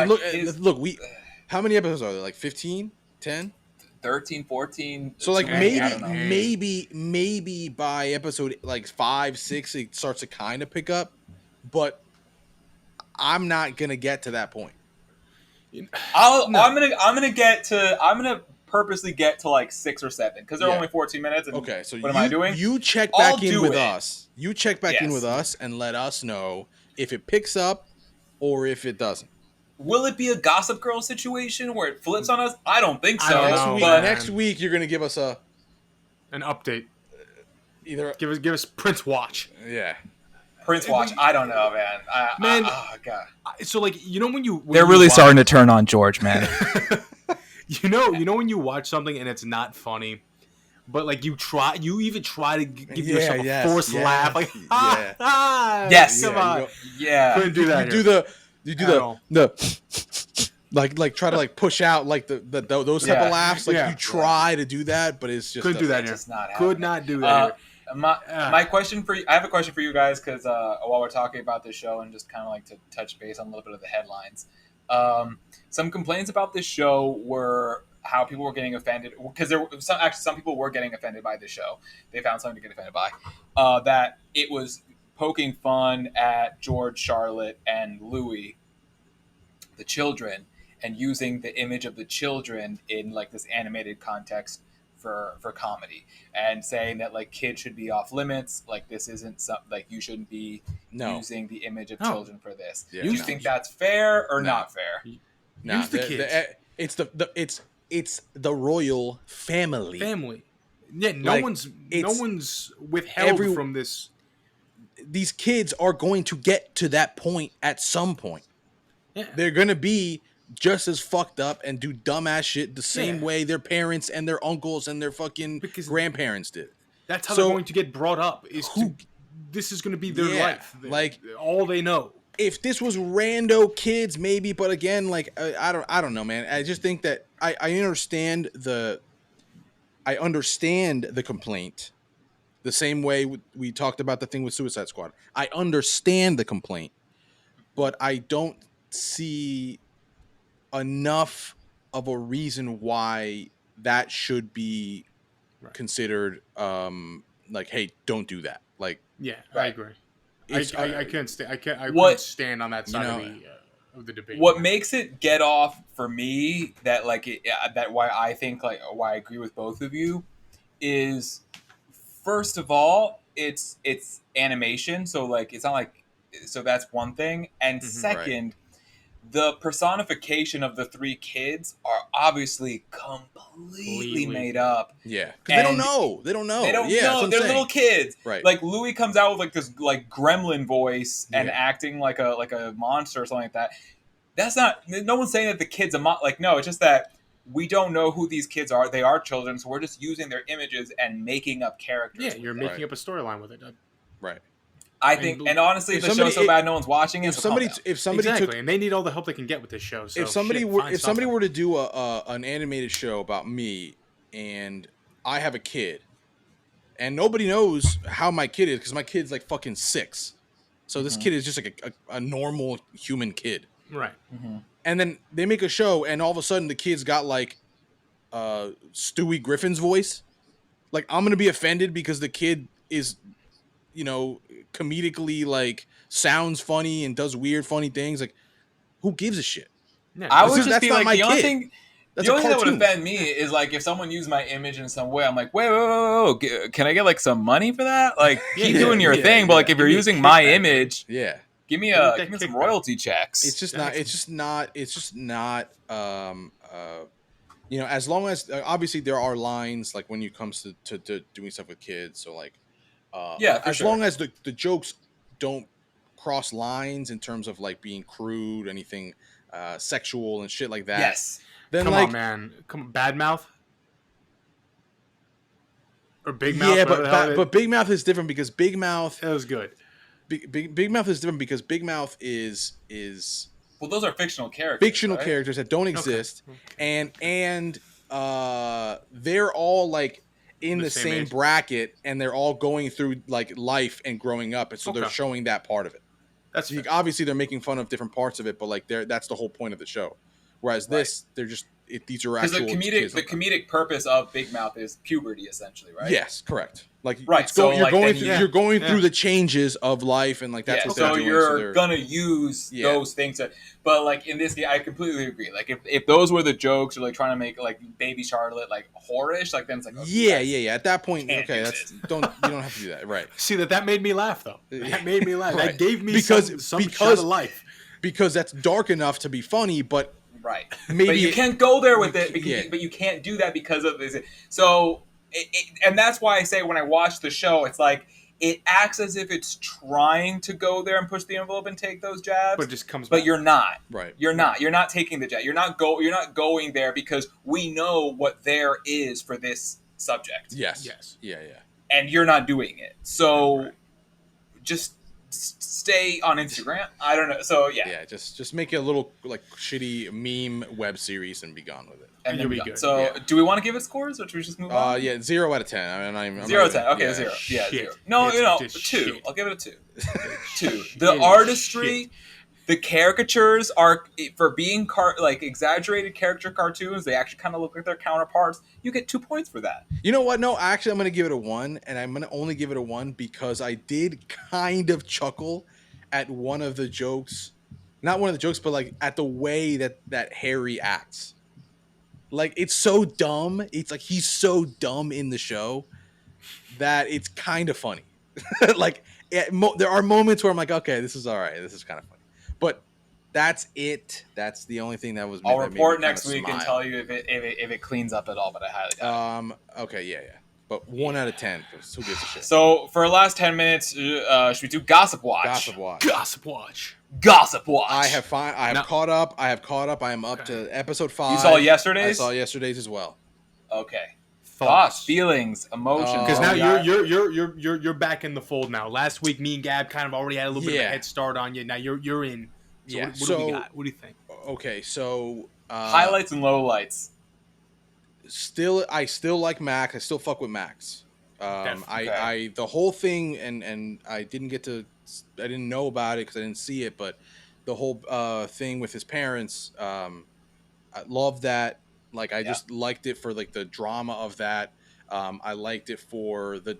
look, how many episodes are there? Like 15, 10, 13, 14. So like maybe by episode like 5, 6, it starts to kind of pick up, but I'm not gonna get to that point. I'm gonna purposely get to like 6 or 7 because they're only 14 minutes. And okay, so what am I doing? You check back in with us. You check back in with us and let us know if it picks up or if it doesn't. Will it be a Gossip Girl situation where it flips on us? I don't think so. Next week you're gonna give us a. An update. Either Give us Prince Watch. yeah. Prince Watch. I don't know, man. Man, Oh god. So like when you they're really starting to turn on George, man. you know when you watch something and it's not funny, but like you even try to give yourself a forced laugh, like yes, come on, couldn't do that. You do the like try to like push out like the those type of laughs, like you try to do that, but it's just couldn't do that here. Could not do that. My question for you, I have a question for you guys, because while we're talking about this show and just kind of like to touch base on a little bit of the headlines, some complaints about this show were how people were getting offended, because there were some people were getting offended by this show. They found something to get offended by, that it was poking fun at George, Charlotte, and Louis, the children, and using the image of the children in like this animated context for comedy, and saying that like kids should be off limits, like this isn't something like you shouldn't be using the image of children for this. Do you think that's fair or not fair? Use the kids. It's the royal family. Yeah, no one's withheld from this. These kids are going to get to that point at some point. Yeah. They're gonna be just as fucked up and do dumbass shit the same way their parents and their uncles and their fucking grandparents did. That's how they're going to get brought up. This is going to be their life. Like all they know. If this was rando kids, maybe, but again, like I don't know, man. I just think that I understand the complaint. The same way we talked about the thing with Suicide Squad. I understand the complaint, but I don't see enough of a reason why that should be considered like, hey, don't do that. Like, I agree. I can't stand. I can't stand on that side of the debate. What makes it get off for me, that like that why I think like why I agree with both of you, is first of all it's animation, so like it's not like, so that's one thing, and second. The personification of the three kids are obviously completely made up. Yeah, because they don't know. They don't know. They're little kids. Right. Like Louis comes out with like this like gremlin voice and acting like a monster or something like that. That's not. No one's saying that the kid's like no. It's just that we don't know who these kids are. They are children, so we're just using their images and making up characters. Yeah, you're making up a storyline with it. Right. I think, and honestly, if the show's so bad, no one's watching it. If somebody and they need all the help they can get with this show. So if somebody were to do an animated show about me, and I have a kid, and nobody knows how my kid is because my kid's like fucking 6, so this kid is just like a normal human kid, right? And then they make a show, and all of a sudden the kid's got like Stewie Griffin's voice. Like, I'm gonna be offended because the kid is, comedically like sounds funny and does weird funny things. Like, who gives a shit? I would just be like, the only thing that would offend me is like if someone used my image in some way. I'm like, wait, can I get like some money for that? Like, keep doing your thing, but like if you're using my image, give me some royalty checks. It's just not. As long as obviously there are lines like when it comes to doing stuff with kids. So like. As long as the jokes don't cross lines in terms of like being crude, anything sexual and shit like that. Yes. Then come on, man. Come on, Bad Mouth or Big Mouth. Yeah, but Big Mouth is different because Big Mouth. That was good. Big Mouth is different because Big Mouth is. Well, those are fictional characters. Characters that don't exist, and they're all like. In the same bracket, and they're all going through like life and growing up, and so they're showing that part of it. That's obviously they're making fun of different parts of it, but like that's the whole point of the show. Whereas this, they're just these are actual. Because the comedic purpose of Big Mouth is puberty, essentially, right? Yes, correct. Like you're going through the changes of life, and like that's what they're doing. You're gonna use those things but like in this game, I completely agree. Like if those were the jokes, or like trying to make like Baby Charlotte like whorish, like then it's like At that point, okay, you don't have to do that, right? See that made me laugh though. That made me laugh. That gave me some shot of life because that's dark enough to be funny, but right. Maybe but you can't go there with it, but you can't do that because of this. So and that's why I say when I watch the show, it's like it acts as if it's trying to go there and push the envelope and take those jabs, but it just comes but back. you're not. Right. You're not. You're not taking the jab. You're not going there because we know what there is for this subject. Yes. Yes. Yeah. And you're not doing it. So Right. just stay on Instagram. I don't know. So yeah. Yeah. Just make it a little like shitty meme web series and be gone with it. And You'll then be we good. So Yeah. do we want to give it scores or should we just move on? Yeah, 0 out of 10. I mean, I'm 0 not 10. even- Okay, yeah. 0. Yeah, Shit. 0. No, It's 2. just shit. I'll give it a 2. 2. It The is artistry, shit. the caricatures are for being like exaggerated character cartoons. They actually kind of look like their counterparts. You get 2 points for that. You know what? No, actually, I'm going to give it a 1, and I'm going to only give it a 1 because I did kind of chuckle at one of the jokes. Not one of the jokes, but like at the way that Harry acts. Like, it's so dumb. It's like he's so dumb in the show that it's kind of funny. Like, there are moments where I'm like, okay, this is all right. This is kind of funny. But that's it. That's the only thing that was. I'll that made report me kinda next week and smile. tell you if it cleans up at all, but I highly doubt it. Okay, yeah. But 1 out of 10, because who gives a shit? So for the last 10 minutes, should we do Gossip Watch? Gossip Watch. Gossip Watch. Gossip Watch. I have No. caught up. I am up to episode 5. You saw yesterday's? I saw yesterday's as well. Okay. Thoughts. Thoughts, feelings, emotions. Because now Yeah. you're back in the fold now. Last week, me and Gab kind of already had a little bit of a Yeah. head start on you. Now you're in. So Yeah, what so- do we got? What do you think? Okay, so highlights and lowlights. I still like Max. I still fuck with Max. Definitely. I the whole thing, and I didn't know about it because I didn't see it, but the whole thing with his parents, I love that. Like, I just liked it for like the drama of that. I liked it for the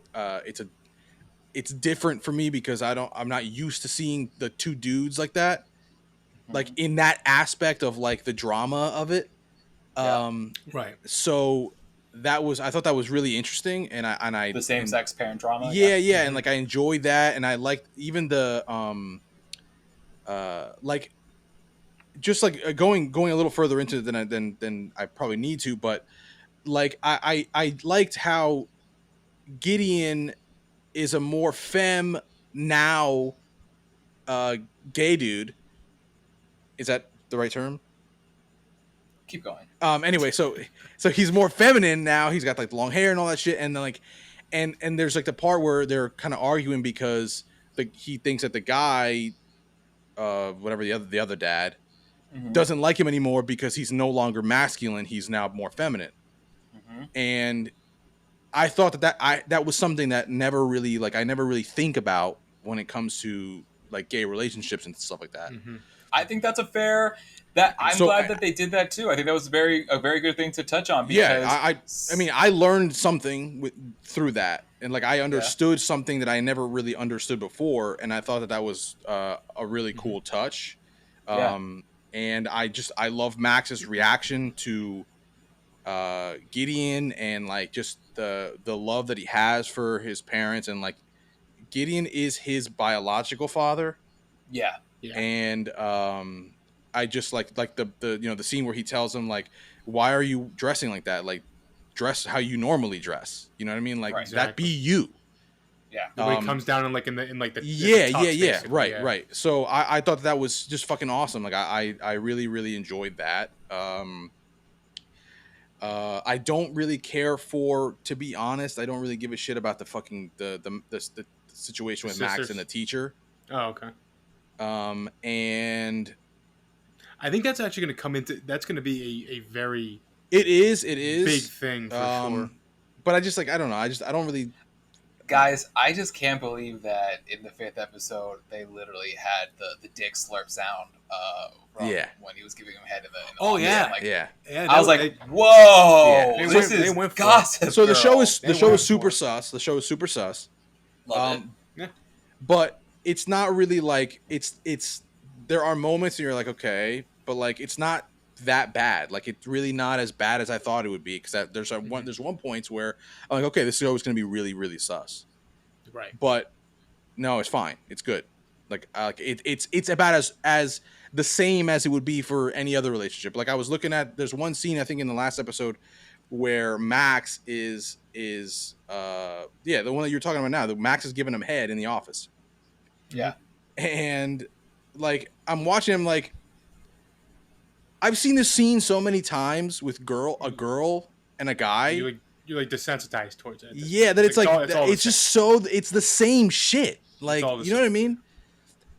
it's different for me because I'm not used to seeing the two dudes like that, like in that aspect of like the drama of it. Right. So I thought that was really interesting, and I The same sex parent drama. yeah, and like I enjoyed that, and I liked even the like just like going a little further into it than I probably need to, but like I liked how Gideon is a more femme now gay dude. Is that the right term? Keep going. Anyway, so he's more feminine now. He's got like long hair and all that shit, and then like and there's like the part where they're kind of arguing because he thinks that the guy whatever the other dad doesn't like him anymore because he's no longer masculine, he's now more feminine. And I thought that was something that never really like I never really think about when it comes to like gay relationships and stuff like that. I think that's a fair. I'm glad that they did that too. I think that was a very good thing to touch on. Because I mean, I learned something through that, and like I understood something that I never really understood before, and I thought that was a really cool touch. And I love Max's reaction to Gideon, and like just the love that he has for his parents, and like Gideon is his biological father. Yeah. And I just like the the scene where he tells him like, why are you dressing like that? Like, dress how you normally dress. You know what I mean? Like that be you. Yeah. When it comes down in the yeah, tux, right. So I thought that was just fucking awesome. Like I really enjoyed that. I don't really care for, to be honest, I don't really give a shit about the fucking the situation with Max sisters. and the teacher. Oh, okay. And I think that's actually going to come into. That's going to be a very it is big thing for sure. But I just like I don't know. I don't really. Guys, I just can't believe that in the 5th episode they literally had the dick slurp sound from when he was giving him head in the Oh yeah, like, yeah. I was like, whoa, Yeah. They went gossip. So the show is super sus. The show is super sus. Love it. But it's not really like it's there are moments and you're like, okay, but like it's not that bad. Like it's really not as bad as I thought it would be, because there's one point where I'm like, okay, this show is going to be really really sus. Right. But no, it's fine. It's good. Like it's about as the same as it would be for any other relationship. Like I was looking at, there's one scene I think in the last episode where Max is is the one that you're talking about now. The Max is giving him head in the office. Yeah. And like I'm watching him like I've seen this scene so many times with a girl and a guy. You're like desensitized towards it. Yeah, that it's like it's all the it's just so it's the same shit. Like, all the you know what I same. mean?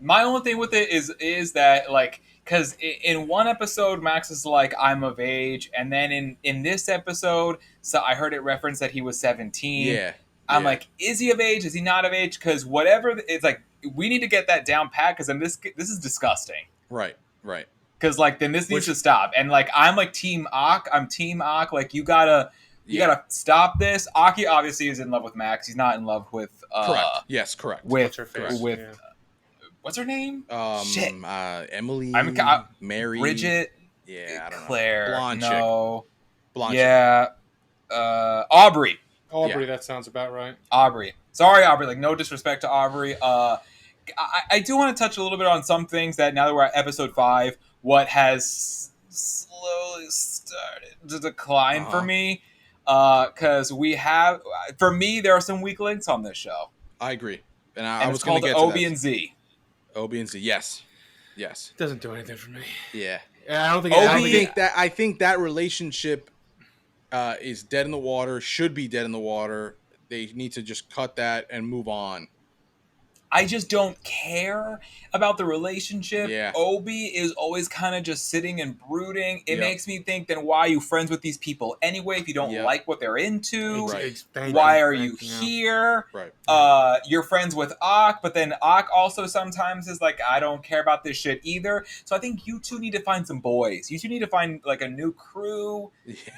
My only thing with it is that like because in one episode Max is like I'm of age, and then in this episode, so I heard it referenced that he was 17. Yeah. I'm like, is he of age? Is he not of age? Because whatever, it's like we need to get that down pat. Because then this is disgusting. Right. Because like then this needs to stop. And like I'm like Team Ak. I'm Team Ak. Like you gotta stop this. Aki obviously is in love with Max. He's not in love with correct. Yes, correct. With What's what's her name? Shit. Emily. Mary. Bridget. Yeah, I don't Claire. know. Blonde no. chick. Blonde yeah. Aubrey. Aubrey, that sounds about right. Aubrey. Sorry, Aubrey. Like no disrespect to Aubrey. I do want to touch a little bit on some things that now that we're at episode 5, what has slowly started to decline for me. Because we have, for me, there are some weak links on this show. I agree. And I was going to get Obi and Z. Obi and Z, yes. It doesn't do anything for me. Yeah. I don't think I think that relationship is dead in the water, should be dead in the water. They need to just cut that and move on. I just don't care about the relationship. Yeah. Obi is always kind of just sitting and brooding. It makes me think, then why are you friends with these people anyway if you don't like what they're into? Right. Why are you here? Right. You're friends with Ak, but then Ak also sometimes is like, I don't care about this shit either. So I think you two need to find some boys. You two need to find like a new crew,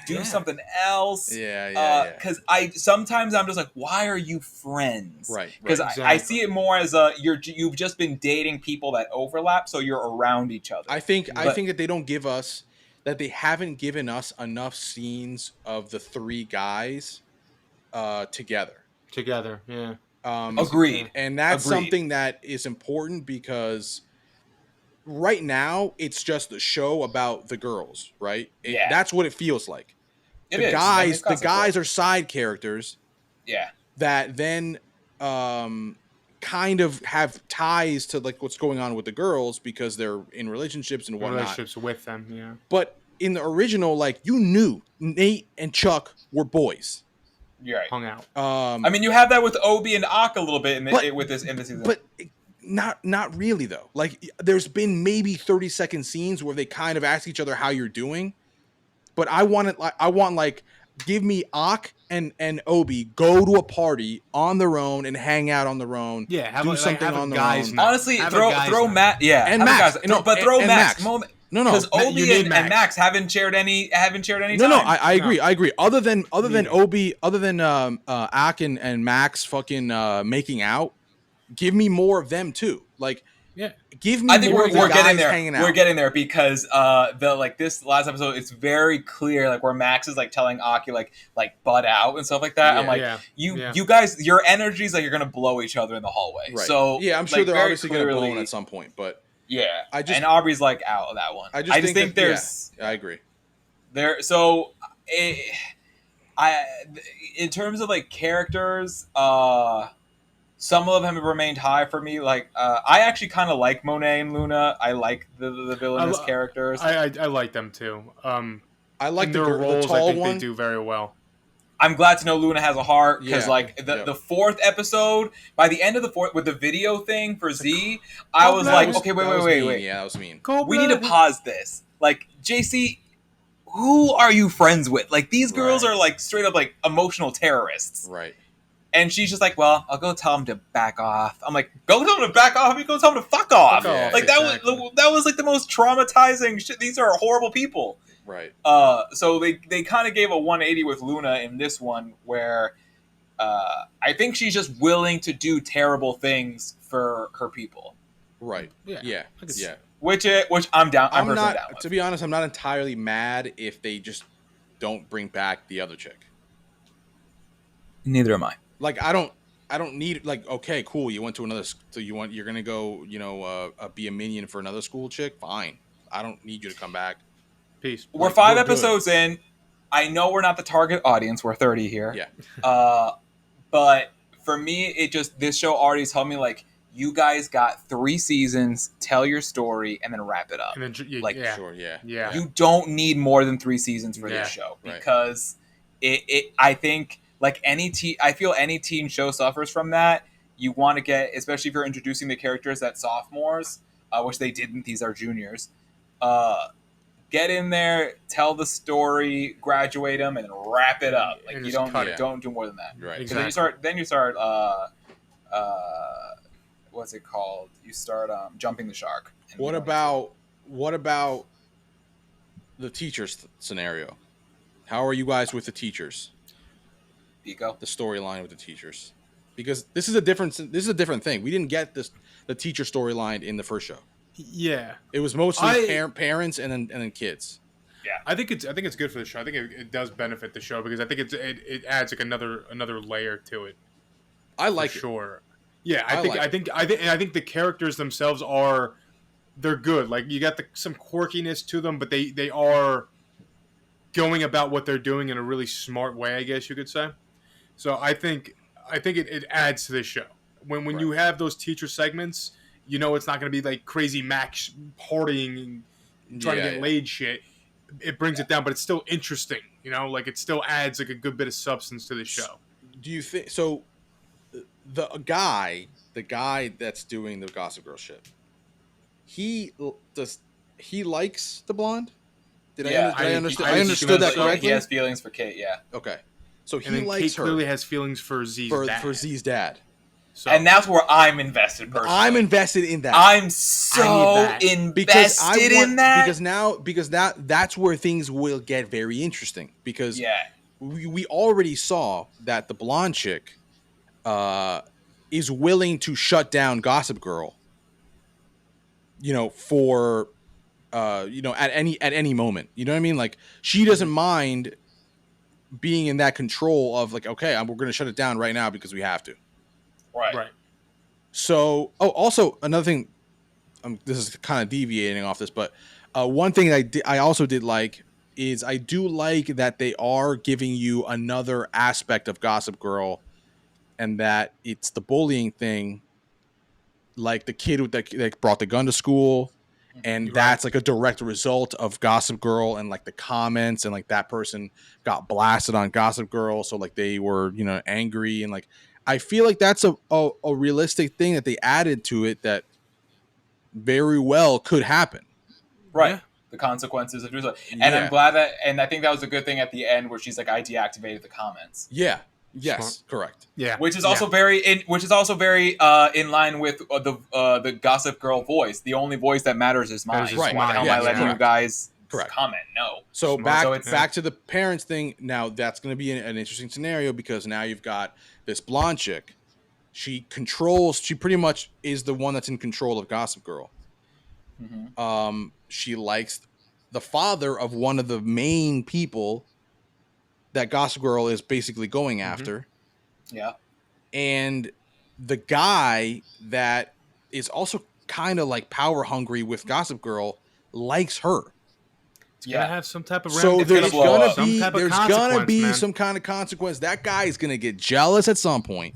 do something else. Yeah. Because sometimes I'm just like, why are you friends? Right. Because I see it more as you've just been dating people that overlap, so you're around each other. I think that they don't give us that they haven't given us enough scenes of the 3 guys together. Yeah. Agreed. And that's something that is important because right now it's just a show about the girls, right? That's what it feels like. The guys are side characters. Yeah. That then kind of have ties to like what's going on with the girls because they're in relationships and whatnot. Relationships with them, yeah. But in the original, like you knew Nate and Chuck were boys. You're right. Hung out. I mean, you have that with Obi and Ak a little bit in this season. But not really though. Like there's been maybe 30-second scenes where they kind of ask each other how you're doing. But I want give me Ak and Obi go to a party on their own and hang out on their own. Yeah, do something on their own. Honestly, throw Matt. Yeah, and Max. But throw Max. No, because Obi and Max haven't shared any. No, I agree. I agree. Other than Obi, other than Ak and Max fucking making out, give me more of them too. Like. Yeah, give me. I think more we're getting there. Hanging out. We're getting there because this last episode, it's very clear like where Max is like telling Aki like butt out and stuff like that. I'm like, you guys, your energies like you're gonna blow each other in the hallway. Right. So yeah, I'm sure they're obviously gonna blow one at some point, but yeah, and Aubrey's like out of that one. I just think there's. Yeah, I agree. So, in terms of like characters, some of them have remained high for me. Like, I actually kind of like Monet and Luna. I like the villainous characters. I like them too. I like their roles. I think they do very well. I'm glad to know Luna has a heart because, the 4th episode, by the end of the 4th, with the video thing for Z, I was like, okay, wait. Yeah, that was mean. We need to pause this. Like, JC, who are you friends with? Like, these girls are like straight up like emotional terrorists. Right. And she's just like, well, I'll go tell him to back off. I'm like, go tell him to back off. You go tell him to fuck off. Like that was like the most traumatizing shit. These are horrible people. Right. So they kind of gave a 180 with Luna in this one, where I think she's just willing to do terrible things for her people. Right. Yeah. Which I'm down. I'm personally not down with. To be honest, I'm not entirely mad if they just don't bring back the other chick. Neither am I. Like I don't need like okay cool you went to another so you're gonna go be a minion for another school chick, fine, I don't need you to come back. Peace. We're 5 episodes in. I know we're not the target audience. We're 30 here. Yeah. But for me, this show already told me like you guys got 3 seasons, tell your story, and then wrap it up. And then Like yeah, Sure. Yeah. yeah, you don't need more than 3 seasons for Yeah. this show Right. because I think like I feel any teen show suffers from that. You want to get, especially if you're introducing the characters at sophomores, which they didn't. These are juniors. Get in there, tell the story, graduate them, and wrap it up. Like And you just cut it. don't do more than that. Right. Because Exactly. then you start what's it called? You start jumping the shark. And we What don't need about the teachers scenario? How are you guys with the teachers? to. Pico? The storyline with the teachers, because this is a different thing. We didn't get the teacher storyline in the first show. Yeah. It was mostly I- parents and then kids. I think it's good for the show. I think it does benefit the show because I think it adds like another layer to it. I like for it. sure. Yeah, I I think the characters themselves they're good. Like you got some quirkiness to them, but they are going about what they're doing in a really smart way, I guess you could say. So I think it adds to this show. When Right. you have those teacher segments, you know it's not going to be like crazy Max partying and trying to get laid shit. It brings it down, but it's still interesting. You know, like it still adds like a good bit of substance to the show. Do you think so? The guy that's doing the Gossip Girl shit, he likes the blonde. Did Yeah, I I- understand? I I understood that assume so. correctly. He has feelings for Kate. Yeah. Okay, so And he then likes Kate her clearly has feelings for Z's dad. for Z's dad. So, And that's where I'm invested personally. I'm invested in that. I'm so that. invested in that. because that's where things will get very interesting, because yeah, we already saw that the blonde chick is willing to shut down Gossip Girl, for at any moment. You know what I mean? Like she doesn't mind being in that control of like, okay, we're going to shut it down right now because we have to. right. So, also another thing, this is kind of deviating off this, but one thing I also did like is I do like that they are giving you another aspect of Gossip Girl, and that it's the bullying thing, like the kid that brought the gun to school, and Right. that's like a direct result of Gossip Girl, and like the comments, and like that person got blasted on Gossip Girl, so like they were angry, and like I feel like that's a realistic thing that they added to it that very well could happen. Right. Yeah. The consequences of doing so. And Yeah. I'm glad and I think that was a good thing at the end where she's like, I deactivated the comments. Yeah. Yes. Smart. Correct. Yeah. Which is also very in line with the Gossip Girl voice. The only voice that matters is mine. Matters is Why mine. the hell am Yeah, I letting correct. you guys Correct. comment? No. So Smart. back to the parents thing. Now that's going to be an interesting scenario, because now you've got this blonde chick. She pretty much is the one that's in control of Gossip Girl. Mm-hmm. She likes the father of one of the main people that Gossip Girl is basically going after. Yeah. And the guy that is also kind of like power hungry with Gossip Girl likes her. It's gonna have some type of So It's gonna there's blow gonna up. Some be type of there's gonna consequence, be man. some kind of consequence. That guy is gonna get jealous at some point.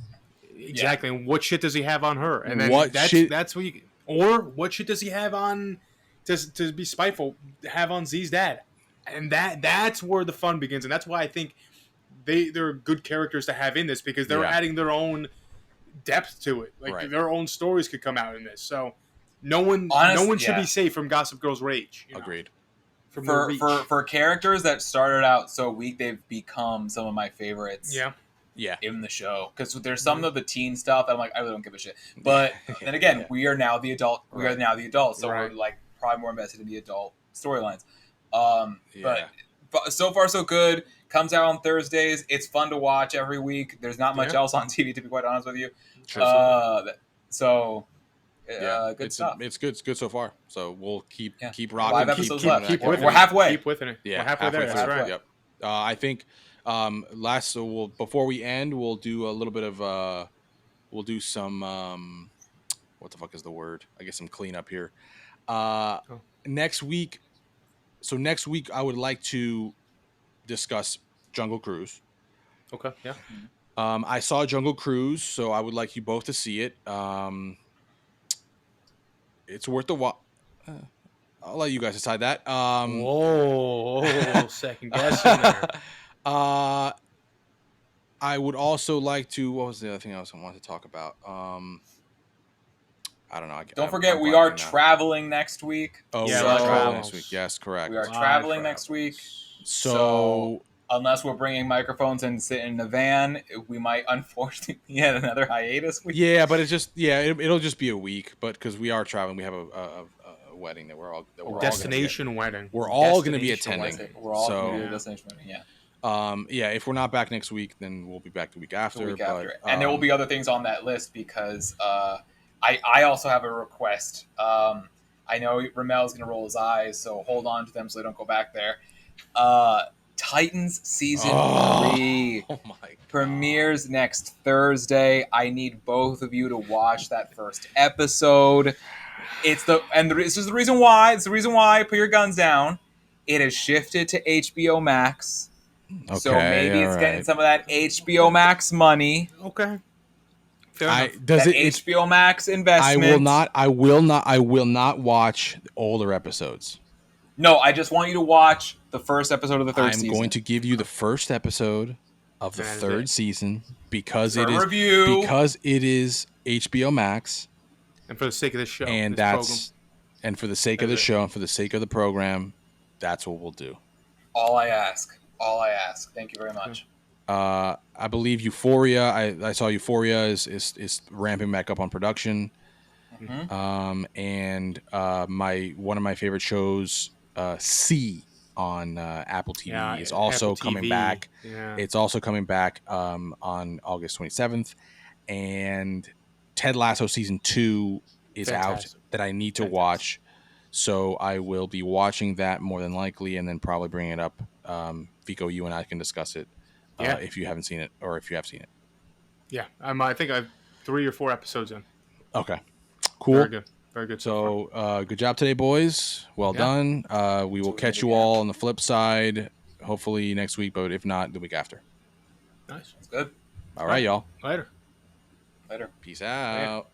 Exactly. And what shit does he have on her? And then What shit- that's what you, or what shit does he have on to be spiteful, have on Z's dad? And that's where the fun begins. And that's why I think they're good characters to have in this, because they're Yeah. adding their own depth to it. Like Right. their own stories could come out in this. So no one should yeah. be safe from Gossip Girl's rage. Agreed. From her reach. For characters that started out so weak, they've become some of my favorites. Yeah. Yeah. In the show, because there's some of the teen stuff that I'm like, I really don't give a shit. But then again, we are now the adult. We are now the adults, so Right. we're like probably more invested in the adult storylines. Yeah. But so far so good. Comes out on Thursdays. It's fun to watch every week. There's not much Yeah. else on TV, to be quite honest with you. Sure. Good stuff. It's good. It's good so far. So we'll keep Yeah. rocking. 5 keep episodes keep left. that We're going. halfway. Keep with it. Yeah, We're halfway there. That's through. right. Yep. I think before we end, we'll do a little bit of we'll do some what the fuck is the word? I guess some cleanup here. Next week. So next week, I would like to discuss Jungle Cruise. Okay, yeah. I saw Jungle Cruise, so I would like you both to see it. It's worth the watch. I'll let you guys decide that. Whoa, second guessing there. I would also like to. What was the other thing I wanted to talk about? I don't know. Don't I'm forget, we are blanking now. traveling next week. Oh, Yeah, we a are lot of traveling travels. next week. Yes, correct. We are Lot of traveling next travels. week. So Unless we're bringing microphones and sitting in the van, we might unfortunately get another hiatus week. yeah, but it's just it'll just be a week. But because we are traveling, we have a wedding that we're all Destination wedding. We're all going to be Destination attending. wedding. We're all So- going to be a destination wedding, yeah. Yeah, if we're not back next week, then we'll be back the week after. The week but, after. And there will be other things on that list because I also have a request. I know Ramel's going to roll his eyes, so hold on to them so they don't go back there. Titans Season 3 Oh my God. premieres next Thursday. I need both of you to watch that first episode. This is the reason why. It's the reason why. Put your guns down. It has shifted to HBO Max. Okay, So maybe it's getting alright. some of that HBO Max money. Okay. Fair enough. HBO Max investment. I will not watch the older episodes. No, I just want you to watch the first episode of the third season. I'm going to give you the first episode of the That is third it. season because For it is review. because it is HBO Max, And for the sake of this show, and this that's program, and for the sake of the That's it. show and for the sake of the program, that's what we'll do. All I ask. Thank you very much. I believe Euphoria. I saw Euphoria is ramping back up on production. Mm-hmm. And one of my favorite shows, C on Apple TV, yeah, is also Apple coming TV. back. Yeah. It's also coming back on August 27th, and Ted Lasso season 2 is Fantastic. out that I need to Fantastic. watch. So I will be watching that more than likely, and then probably bring it up. Vico, you and I can discuss it if you haven't seen it or if you have seen it. Yeah. I think I've 3 or 4 episodes in. Okay, cool. Very good. Very good. So good job today, boys. Well done. We will catch you all on the flip side, hopefully next week, but if not, the week after. Nice. That's good. All right, y'all. Later. Later. Peace out.